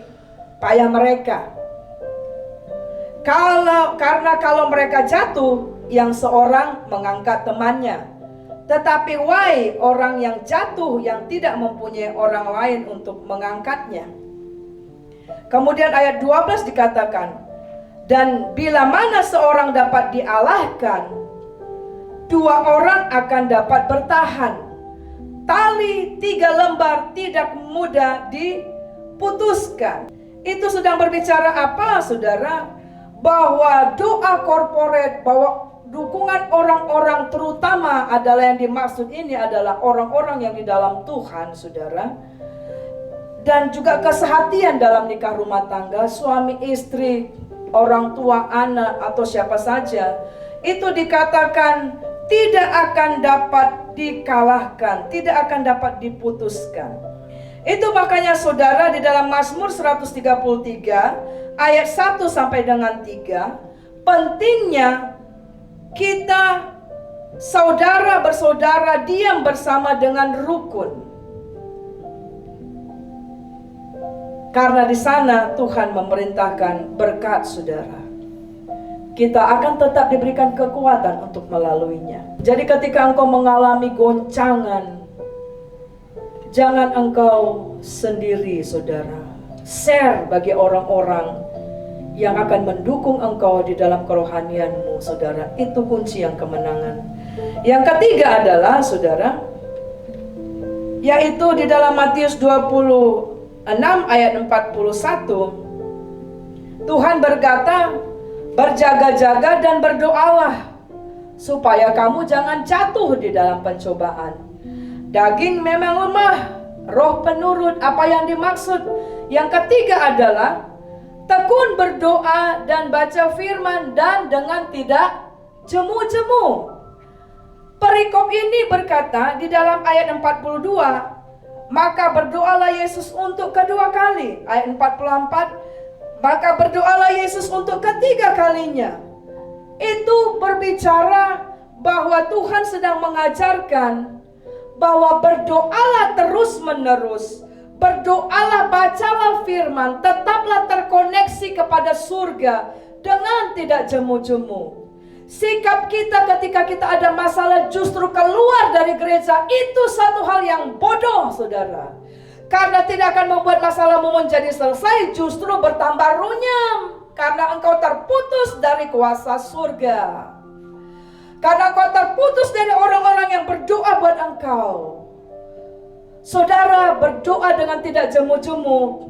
payah mereka. Karena kalau mereka jatuh, yang seorang mengangkat temannya. Tetapi wahai orang yang jatuh yang tidak mempunyai orang lain untuk mengangkatnya. Kemudian ayat 12 dikatakan, dan bila mana seorang dapat dialahkan, dua orang akan dapat bertahan. Tali 3 lembar tidak mudah diputuskan. Itu sedang berbicara apa, saudara? Bahwa doa korporat, bahwa dukungan orang-orang terutama adalah yang dimaksud ini adalah orang-orang yang di dalam Tuhan, saudara. Dan juga kesehatian dalam nikah rumah tangga, suami istri, orang tua, anak, atau siapa saja. Itu dikatakan tidak akan dapat dikalahkan, tidak akan dapat diputuskan. Itu makanya saudara di dalam Mazmur 133 ayat 1 sampai dengan 3, pentingnya kita saudara bersaudara diam bersama dengan rukun. Karena di sana Tuhan memerintahkan berkat, saudara. Kita akan tetap diberikan kekuatan untuk melaluinya. Jadi ketika engkau mengalami goncangan, jangan engkau sendiri, saudara. Share bagi orang-orang yang akan mendukung engkau di dalam kerohanianmu, saudara. Itu kunci yang kemenangan. Yang ketiga adalah, saudara, yaitu di dalam Matius 26 ayat 41, Tuhan berkata, berjaga-jaga dan berdoalah supaya kamu jangan jatuh di dalam pencobaan. Daging memang lemah, roh penurut. Apa yang dimaksud? Yang ketiga adalah tekun berdoa dan baca firman dan dengan tidak jemu-jemu. Perikop ini berkata di dalam ayat 42, maka berdoalah Yesus untuk kedua kali. Ayat 44, maka berdoalah Yesus untuk ketiga kalinya. Itu berbicara bahwa Tuhan sedang mengajarkan bahwa berdoalah terus menerus. Berdoalah, bacalah firman, tetaplah terkoneksi kepada surga dengan tidak jemu-jemu. Sikap kita ketika kita ada masalah justru keluar dari gereja, itu satu hal yang bodoh, saudara. Karena tidak akan membuat masalahmu menjadi selesai, justru bertambah runyam. Karena engkau terputus dari kuasa surga. Karena engkau terputus dari orang-orang yang berdoa buat engkau. Saudara, berdoa dengan tidak jemu-jemu,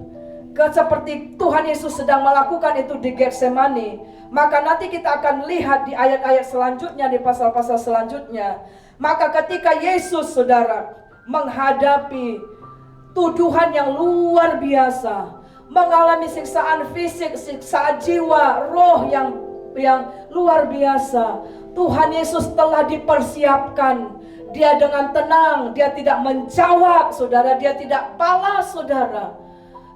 seperti Tuhan Yesus sedang melakukan itu di Getsemani. Maka nanti kita akan lihat di ayat-ayat selanjutnya, di pasal-pasal selanjutnya. Maka ketika Yesus, saudara, menghadapi tuduhan yang luar biasa, mengalami siksaan fisik, siksaan jiwa, roh yang luar biasa, Tuhan Yesus telah dipersiapkan. Dia dengan tenang, dia tidak menjawab, saudara, dia tidak balas, saudara.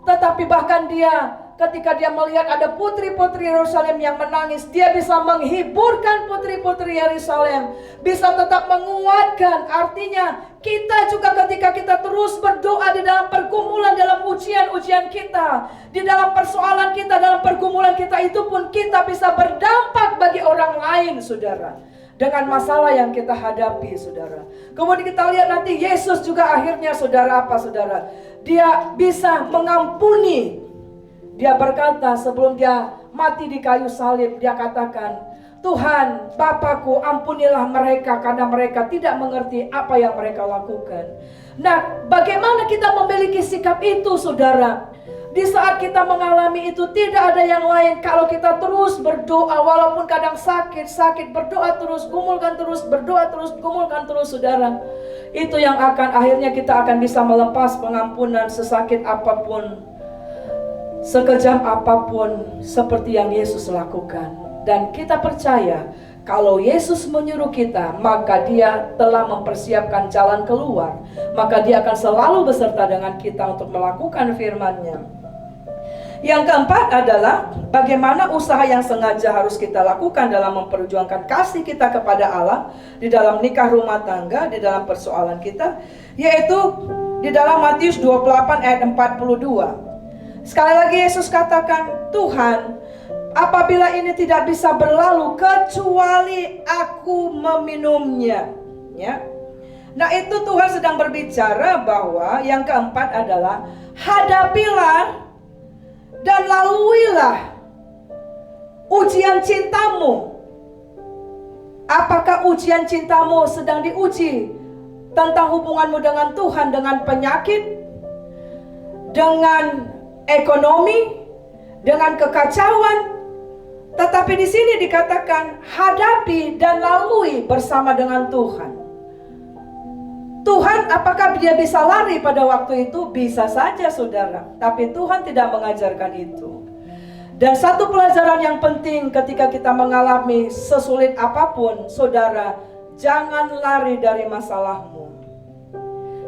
Tetapi bahkan dia ketika dia melihat ada putri-putri Yerusalem yang menangis, dia bisa menghiburkan putri-putri Yerusalem, bisa tetap menguatkan. Artinya kita juga ketika kita terus berdoa di dalam pergumulan, dalam ujian-ujian kita, di dalam persoalan kita, dalam pergumulan kita, itu pun kita bisa berdampak bagi orang lain, saudara, dengan masalah yang kita hadapi, saudara. Kemudian kita lihat nanti Yesus juga akhirnya, saudara, apa, saudara? Dia bisa mengampuni. Dia berkata sebelum dia mati di kayu salib, dia katakan, Tuhan, Bapakku, ampunilah mereka karena mereka tidak mengerti apa yang mereka lakukan. Nah, bagaimana kita memiliki sikap itu, saudara? Di saat kita mengalami itu, tidak ada yang lain kalau kita terus berdoa, walaupun kadang sakit, berdoa terus, gumulkan terus, berdoa terus, gumulkan terus, saudara. Itu yang akan akhirnya kita akan bisa melepas pengampunan sesakit apapun, sekejam apapun, seperti yang Yesus lakukan. Dan kita percaya kalau Yesus menyuruh kita, maka dia telah mempersiapkan jalan keluar. Maka dia akan selalu beserta dengan kita untuk melakukan firman-Nya. Yang keempat adalah bagaimana usaha yang sengaja harus kita lakukan dalam memperjuangkan kasih kita kepada Allah di dalam nikah rumah tangga, di dalam persoalan kita, yaitu di dalam Matius 28 ayat 42. Sekali lagi Yesus katakan, Tuhan, apabila ini tidak bisa berlalu kecuali aku meminumnya, ya. Nah, itu Tuhan sedang berbicara bahwa yang keempat adalah hadapilah dan laluilah ujian cintamu. Apakah ujian cintamu sedang diuji tentang hubunganmu dengan Tuhan, dengan penyakit, dengan ekonomi, dengan kekacauan? Tetapi di sini dikatakan hadapi dan lalui bersama dengan Tuhan. Tuhan, apakah dia bisa lari pada waktu itu? Bisa saja, saudara. Tapi Tuhan tidak mengajarkan itu. Dan satu pelajaran yang penting ketika kita mengalami sesulit apapun, saudara, jangan lari dari masalahmu.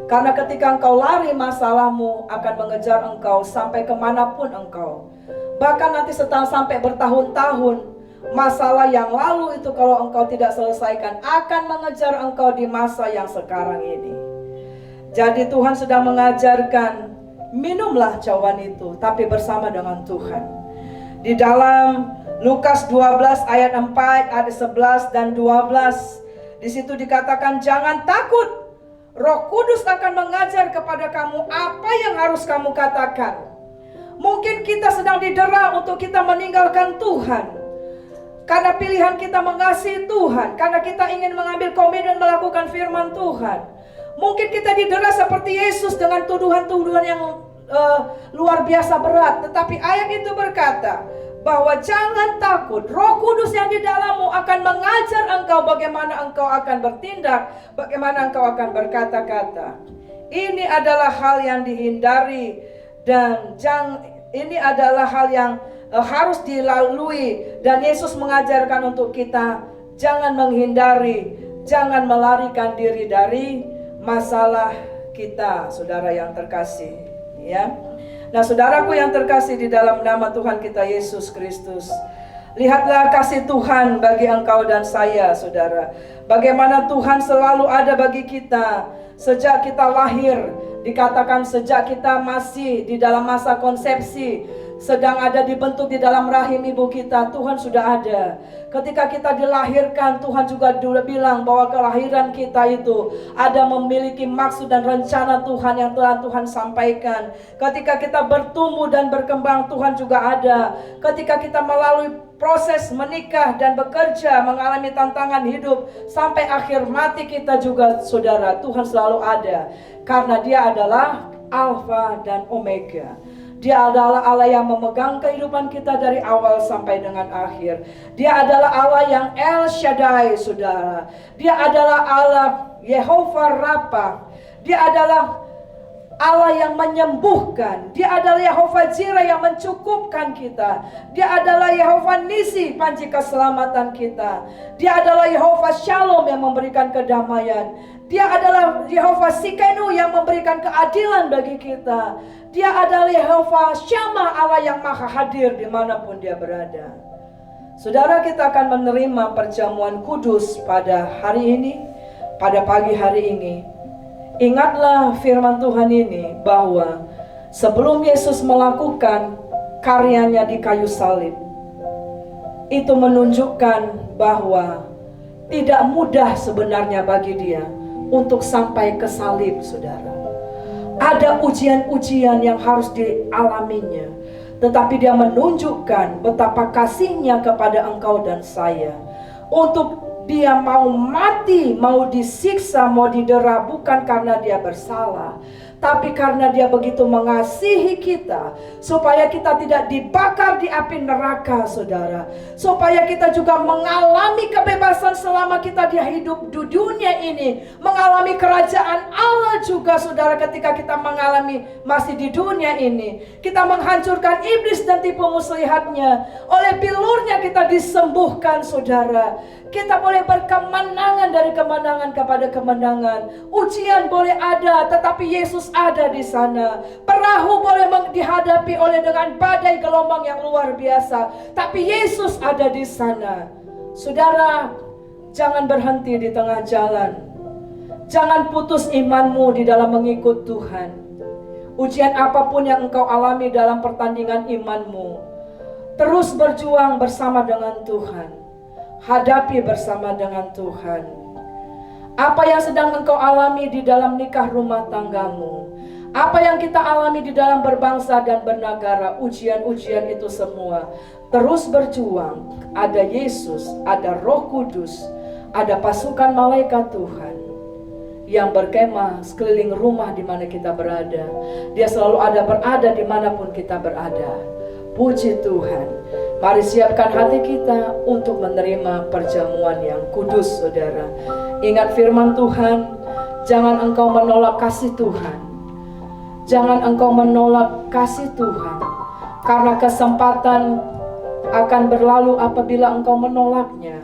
Karena ketika engkau lari, masalahmu akan mengejar engkau sampai kemanapun engkau. Bahkan nanti setelah sampai bertahun-tahun, masalah yang lalu itu kalau engkau tidak selesaikan akan mengejar engkau di masa yang sekarang ini. Jadi Tuhan sedang mengajarkan, minumlah cawan itu, tapi bersama dengan Tuhan. Di dalam Lukas 12 ayat 4, ayat 11 dan 12, di situ dikatakan, jangan takut, Roh Kudus akan mengajar kepada kamu apa yang harus kamu katakan. Mungkin kita sedang didera untuk kita meninggalkan Tuhan, karena pilihan kita mengasihi Tuhan, karena kita ingin mengambil komitmen melakukan firman Tuhan. Mungkin kita didera seperti Yesus dengan tuduhan-tuduhan yang luar biasa berat. Tetapi ayat itu berkata bahwa jangan takut, Roh Kudus yang di dalammu akan mengajar engkau bagaimana engkau akan bertindak, bagaimana engkau akan berkata-kata. Ini adalah hal yang dihindari dan ini adalah hal yang harus dilalui. Dan Yesus mengajarkan untuk kita jangan menghindari, jangan melarikan diri dari masalah kita, saudara yang terkasih, ya. Nah, saudaraku yang terkasih di dalam nama Tuhan kita Yesus Kristus, lihatlah kasih Tuhan bagi engkau dan saya, saudara. Bagaimana Tuhan selalu ada bagi kita sejak kita lahir. Dikatakan sejak kita masih di dalam masa konsepsi, sedang ada dibentuk di dalam rahim ibu kita, Tuhan sudah ada. Ketika kita dilahirkan, Tuhan juga bilang bahwa kelahiran kita itu ada memiliki maksud dan rencana Tuhan yang telah Tuhan sampaikan. Ketika kita bertumbuh dan berkembang, Tuhan juga ada. Ketika kita melalui proses menikah dan bekerja, mengalami tantangan hidup sampai akhir mati kita juga, saudara, Tuhan selalu ada. Karena dia adalah Alfa dan Omega. Dia adalah Allah yang memegang kehidupan kita dari awal sampai dengan akhir. Dia adalah Allah yang El Shaddai, saudara. Dia adalah Allah Yehovah Rafa. Dia adalah Allah yang menyembuhkan. Dia adalah Yehovah Jireh yang mencukupkan kita. Dia adalah Yehovah Nisi, panci keselamatan kita. Dia adalah Yehovah Shalom yang memberikan kedamaian. Dia adalah Yehova Tsidkenu yang memberikan keadilan bagi kita. Dia adalah Yehova Shammah, Allah yang maha hadir dimanapun dia berada. Saudara, kita akan menerima perjamuan kudus pada hari ini, pada pagi hari ini. Ingatlah firman Tuhan ini bahwa sebelum Yesus melakukan karyanya di kayu salib, itu menunjukkan bahwa tidak mudah sebenarnya bagi dia untuk sampai ke salib, saudara. Ada ujian-ujian yang harus dialaminya, tetapi dia menunjukkan betapa kasihnya kepada engkau dan saya. Untuk dia mau mati, mau disiksa, mau didera, bukan karena dia bersalah, tapi karena dia begitu mengasihi kita, supaya kita tidak dibakar di api neraka, saudara. Supaya kita juga mengalami kebebasan selama kita hidup di dunia ini, mengalami kerajaan Allah juga, saudara. Ketika kita mengalami masih di dunia ini, kita menghancurkan iblis dan tipu muslihatnya. Oleh bilurnya kita disembuhkan, saudara. Kita boleh berkemenangan dari kemenangan kepada kemenangan. Ujian boleh ada, tetapi Yesus ada di sana. Perahu boleh dihadapi oleh dengan badai gelombang yang luar biasa, tapi Yesus ada di sana. Saudara, jangan berhenti di tengah jalan. Jangan putus imanmu di dalam mengikut Tuhan. Ujian apapun yang engkau alami dalam pertandingan imanmu, terus berjuang bersama dengan Tuhan. Hadapi bersama dengan Tuhan. Apa yang sedang engkau alami di dalam nikah rumah tanggamu, apa yang kita alami di dalam berbangsa dan bernegara, ujian-ujian itu semua, terus berjuang. Ada Yesus, ada Roh Kudus, ada pasukan malaikat Tuhan yang berkemah sekeliling rumah di mana kita berada. Dia selalu berada dimanapun kita berada. Puji Tuhan. Mari siapkan hati kita untuk menerima perjamuan yang kudus, saudara. Ingat firman Tuhan, jangan engkau menolak kasih Tuhan. Jangan engkau menolak kasih Tuhan, karena kesempatan akan berlalu apabila engkau menolaknya.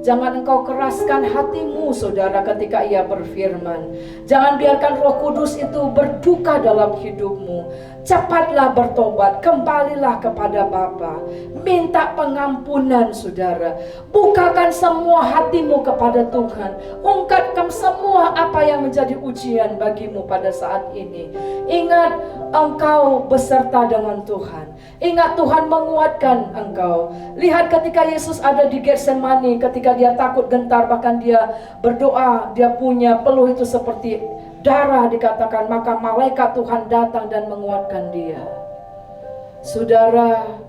Jangan engkau keraskan hatimu, saudara, ketika ia berfirman. Jangan biarkan Roh Kudus itu berduka dalam hidupmu. Cepatlah bertobat, kembalilah kepada Bapa. Minta pengampunan, saudara. Bukakan semua hatimu kepada Tuhan. Ungkapkan semua apa yang menjadi ujian bagimu pada saat ini. Ingat, engkau beserta dengan Tuhan. Ingat, Tuhan menguatkan engkau. Lihat ketika Yesus ada di Getsemani, ketika dia takut gentar, bahkan dia berdoa, dia punya peluh itu seperti darah dikatakan, maka malaikat Tuhan datang dan menguatkan dia. Saudara,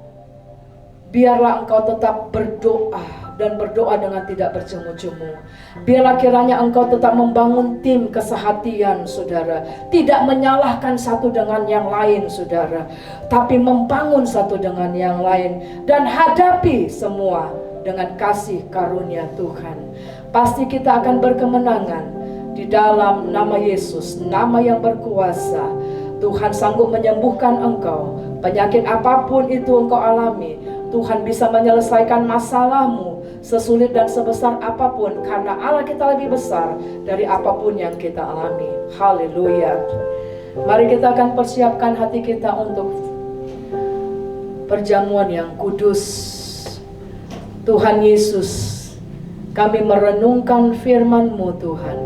biarlah engkau tetap berdoa dan berdoa dengan tidak berjemu-jemu. Biarlah kiranya engkau tetap membangun tim kesehatian, saudara. Tidak menyalahkan satu dengan yang lain, saudara, tapi membangun satu dengan yang lain. Dan hadapi semua dengan kasih karunia Tuhan. Pasti kita akan berkemenangan di dalam nama Yesus, nama yang berkuasa. Tuhan sanggup menyembuhkan engkau. Penyakit apapun itu engkau alami, Tuhan bisa menyelesaikan masalahmu, sesulit dan sebesar apapun, karena Allah kita lebih besar dari apapun yang kita alami. Haleluya. Mari kita akan persiapkan hati kita untuk perjamuan yang kudus. Tuhan Yesus, kami merenungkan firman-Mu, Tuhan.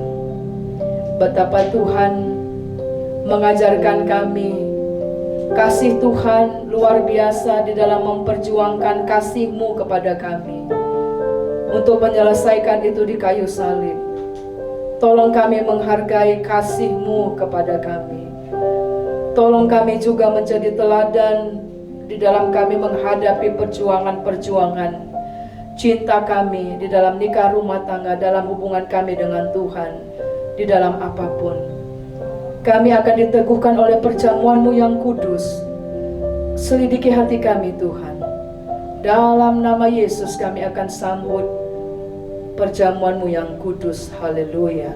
Betapa Tuhan mengajarkan kami kasih Tuhan luar biasa di dalam memperjuangkan kasih-Mu kepada kami untuk menyelesaikan itu di kayu salib. Tolong kami menghargai kasih-Mu kepada kami. Tolong kami juga menjadi teladan di dalam kami menghadapi perjuangan-perjuangan cinta kami di dalam nikah rumah tangga, dalam hubungan kami dengan Tuhan, di dalam apapun. Kami akan diteguhkan oleh perjamuan-Mu yang kudus. Selidiki hati kami, Tuhan. Dalam nama Yesus kami akan sambut perjamuan-Mu yang kudus. Haleluya.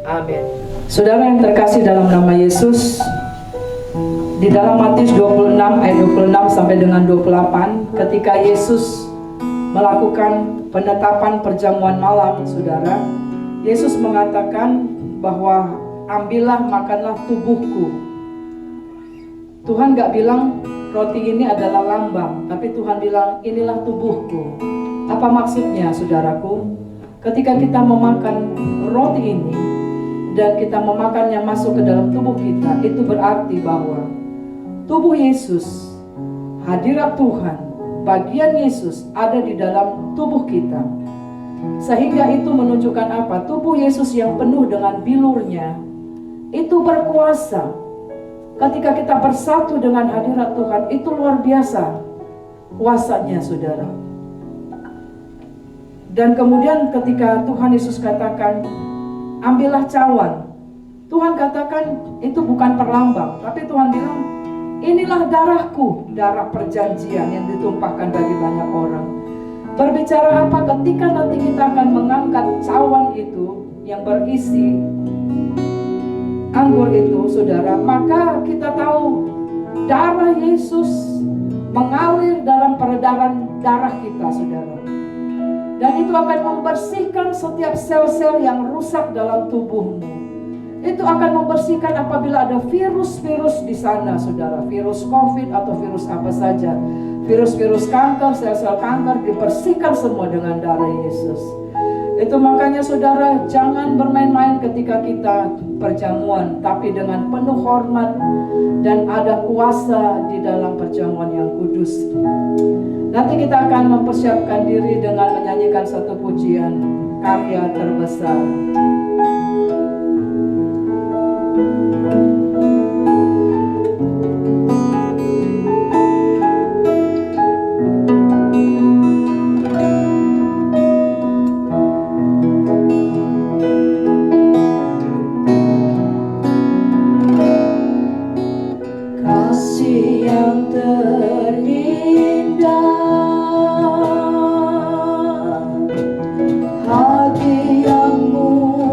Amin. Saudara yang terkasih dalam nama Yesus, di dalam Matius 26 ayat 26 sampai dengan 28, ketika Yesus melakukan penetapan perjamuan malam, saudara, Yesus mengatakan bahwa ambillah makanlah tubuhku. Tuhan gak bilang roti ini adalah lambang, tapi Tuhan bilang inilah tubuhku. Apa maksudnya saudaraku? Ketika kita memakan roti ini dan kita memakannya masuk ke dalam tubuh kita, itu berarti bahwa tubuh Yesus, hadirat Tuhan, bagian Yesus ada di dalam tubuh kita. Sehingga itu menunjukkan apa? Tubuh Yesus yang penuh dengan bilurnya itu berkuasa. Ketika kita bersatu dengan hadirat Tuhan, itu luar biasa kuasanya, saudara. Dan kemudian ketika Tuhan Yesus katakan, ambillah cawan, Tuhan katakan itu bukan perlambang, tapi Tuhan bilang, inilah darahku, darah perjanjian yang ditumpahkan bagi banyak orang. Berbicara apa? Ketika nanti kita akan mengangkat cawan itu yang berisi anggur itu, saudara, maka kita tahu darah Yesus mengalir dalam peredaran darah kita, saudara. Dan itu akan membersihkan setiap sel-sel yang rusak dalam tubuhmu. Itu akan membersihkan apabila ada virus-virus di sana, saudara. Virus COVID atau virus apa saja. Virus-virus kanker, sel-sel kanker dibersihkan semua dengan darah Yesus. Itu makanya saudara, jangan bermain-main ketika kita perjamuan, tapi dengan penuh hormat dan ada kuasa di dalam perjamuan yang kudus. Nanti kita akan mempersiapkan diri dengan menyanyikan satu pujian, karya terbesar. Kasih yang terindah, hati yang mulia.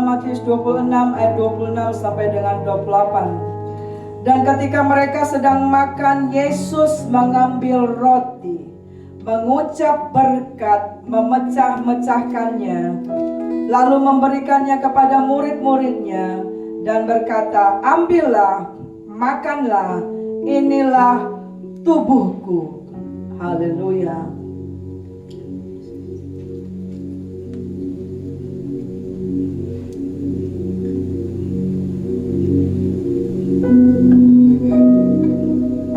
Matius 26 ayat 26 sampai dengan 28. Dan ketika mereka sedang makan, Yesus mengambil roti, mengucap berkat, memecah-mecahkannya, lalu memberikannya kepada murid-muridnya dan berkata, ambillah, makanlah, inilah tubuhku. Haleluya.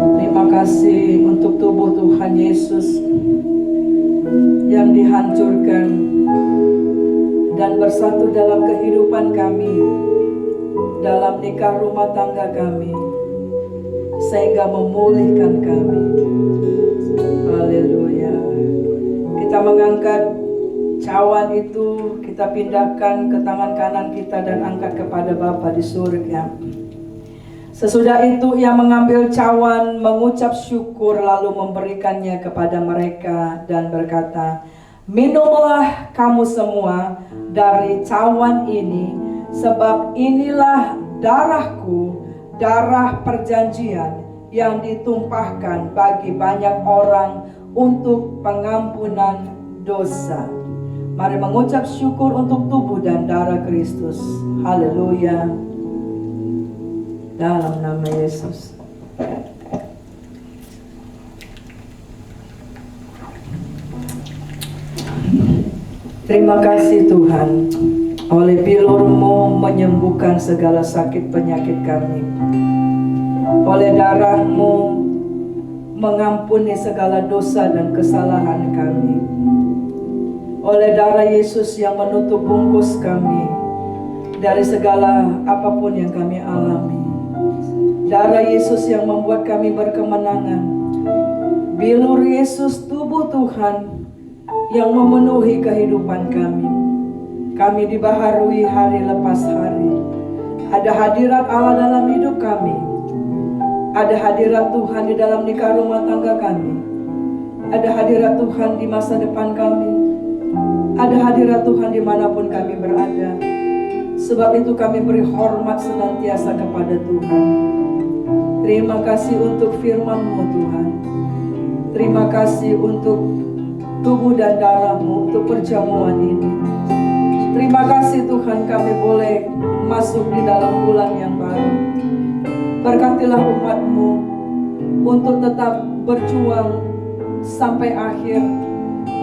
Terima kasih untuk tubuh Tuhan Yesus yang dihancurkan dan bersatu dalam kehidupan kami, dalam nikah rumah tangga kami, sehingga memulihkan kami. Haleluya. Kita mengangkat cawan itu, kita pindahkan ke tangan kanan kita dan angkat kepada Bapa di surga. Sesudah itu ia mengambil cawan, mengucap syukur, lalu memberikannya kepada mereka dan berkata, minumlah kamu semua dari cawan ini, sebab inilah darahku, darah perjanjian yang ditumpahkan bagi banyak orang untuk pengampunan dosa. Mari mengucap syukur untuk tubuh dan darah Kristus. Haleluya. Dalam nama Yesus. Terima kasih Tuhan, oleh bilur-Mu menyembuhkan segala sakit penyakit kami. Oleh darah-Mu mengampuni segala dosa dan kesalahan kami. Oleh darah Yesus yang menutup bungkus kami dari segala apapun yang kami alami. Darah Yesus yang membuat kami berkemenangan. Bilur Yesus, tubuh Tuhan yang memenuhi kehidupan kami. Kami dibaharui hari lepas hari. Ada hadirat Allah dalam hidup kami. Ada hadirat Tuhan di dalam nikah rumah tangga kami. Ada hadirat Tuhan di masa depan kami. Ada hadirat Tuhan dimanapun kami berada. Sebab itu kami beri hormat senantiasa kepada Tuhan. Terima kasih untuk firman-Mu Tuhan. Terima kasih untuk tubuh dan darah-Mu, untuk perjamuan ini. Terima kasih Tuhan, kami boleh masuk di dalam bulan yang baru. Berkatilah umat-Mu untuk tetap berjuang sampai akhir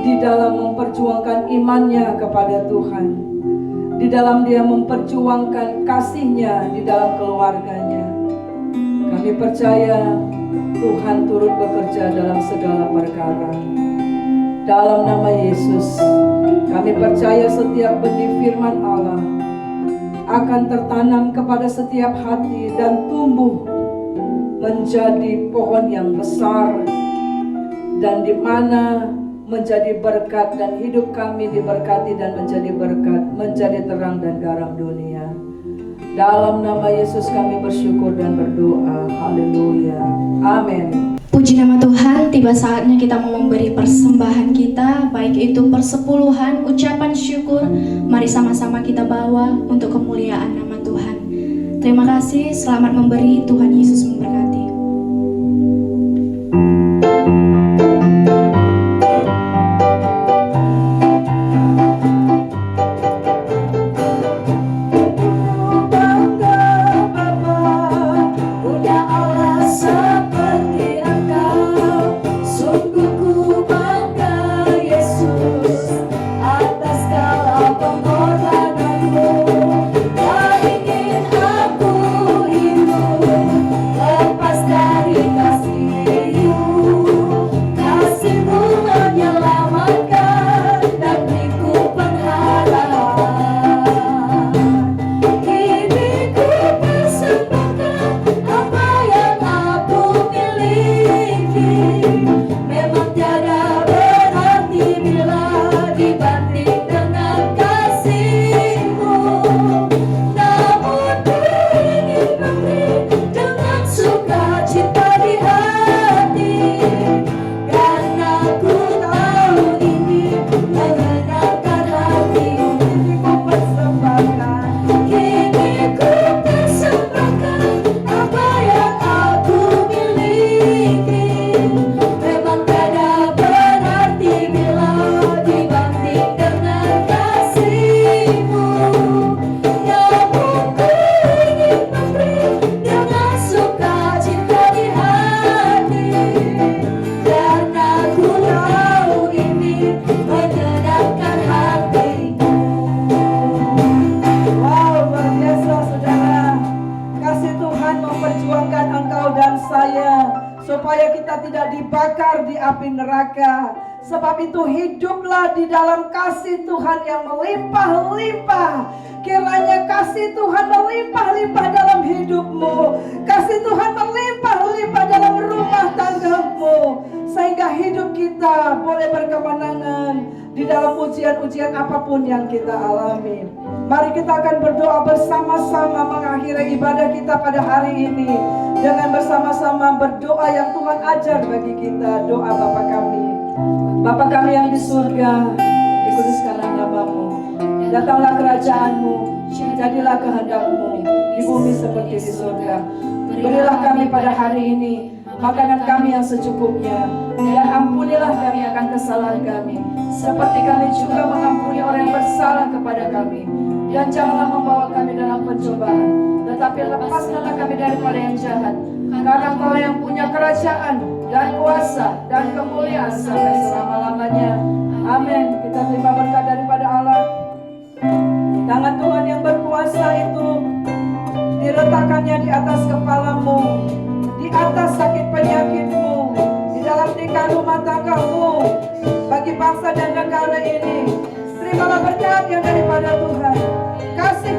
di dalam memperjuangkan imannya kepada Tuhan, di dalam dia memperjuangkan kasih-Nya di dalam keluarganya. Kami percaya Tuhan turut bekerja dalam segala perkara. Dalam nama Yesus, kami percaya setiap benih firman Allah akan tertanam kepada setiap hati dan tumbuh menjadi pohon yang besar, dan di mana menjadi berkat, dan hidup kami diberkati dan menjadi berkat, menjadi terang dan garam dunia. Dalam nama Yesus kami bersyukur dan berdoa. Haleluya. Amin. Puji nama Tuhan, tiba saatnya kita mau memberi persembahan kita, baik itu persepuluhan, ucapan syukur. Mari sama-sama kita bawa untuk kemuliaan nama Tuhan. Terima kasih, selamat memberi, Tuhan Yesus memberkati. Tak ingin aku hidup bakar di api neraka. Sebab itu hiduplah di dalam kasih Tuhan yang melimpah-limpah. Kiranya kasih Tuhan melimpah-limpah dalam hidupmu. Kasih Tuhan melimpah-limpah dalam rumah tanggamu. Sehingga hidup kita boleh berkemenangan di dalam ujian-ujian apapun yang kita alami. Mari kita akan berdoa bersama-sama mengakhiri ibadah kita pada hari ini. Dengan bersama-sama berdoa yang Tuhan ajar bagi kita. Doa Bapa kami. Bapa kami yang di surga, dikuduskanlah nama-Mu. Datanglah kerajaan-Mu, jadilah kehendak-Mu di bumi seperti di surga. Berilah kami pada hari ini makanan kami yang secukupnya, dan ampunilah kami akan kesalahan kami, seperti kami juga mengampuni orang yang bersalah kepada kami. Dan janganlah membawa kami dalam pencobaan, tetapi lepaskanlah kami daripada yang jahat. Karena Engkau yang punya kerajaan dan kuasa dan kemuliaan sampai selama-lamanya. Amin. Kita terima berkat daripada Allah. Tangan Tuhan yang berkuasa itu diletakkannya di atas kepalamu, di atas sakit penyakitmu, di dalam nikah rumah tanggamu, bagi bangsa dan negara ini. Terimalah berkat yang daripada Tuhan. Kasih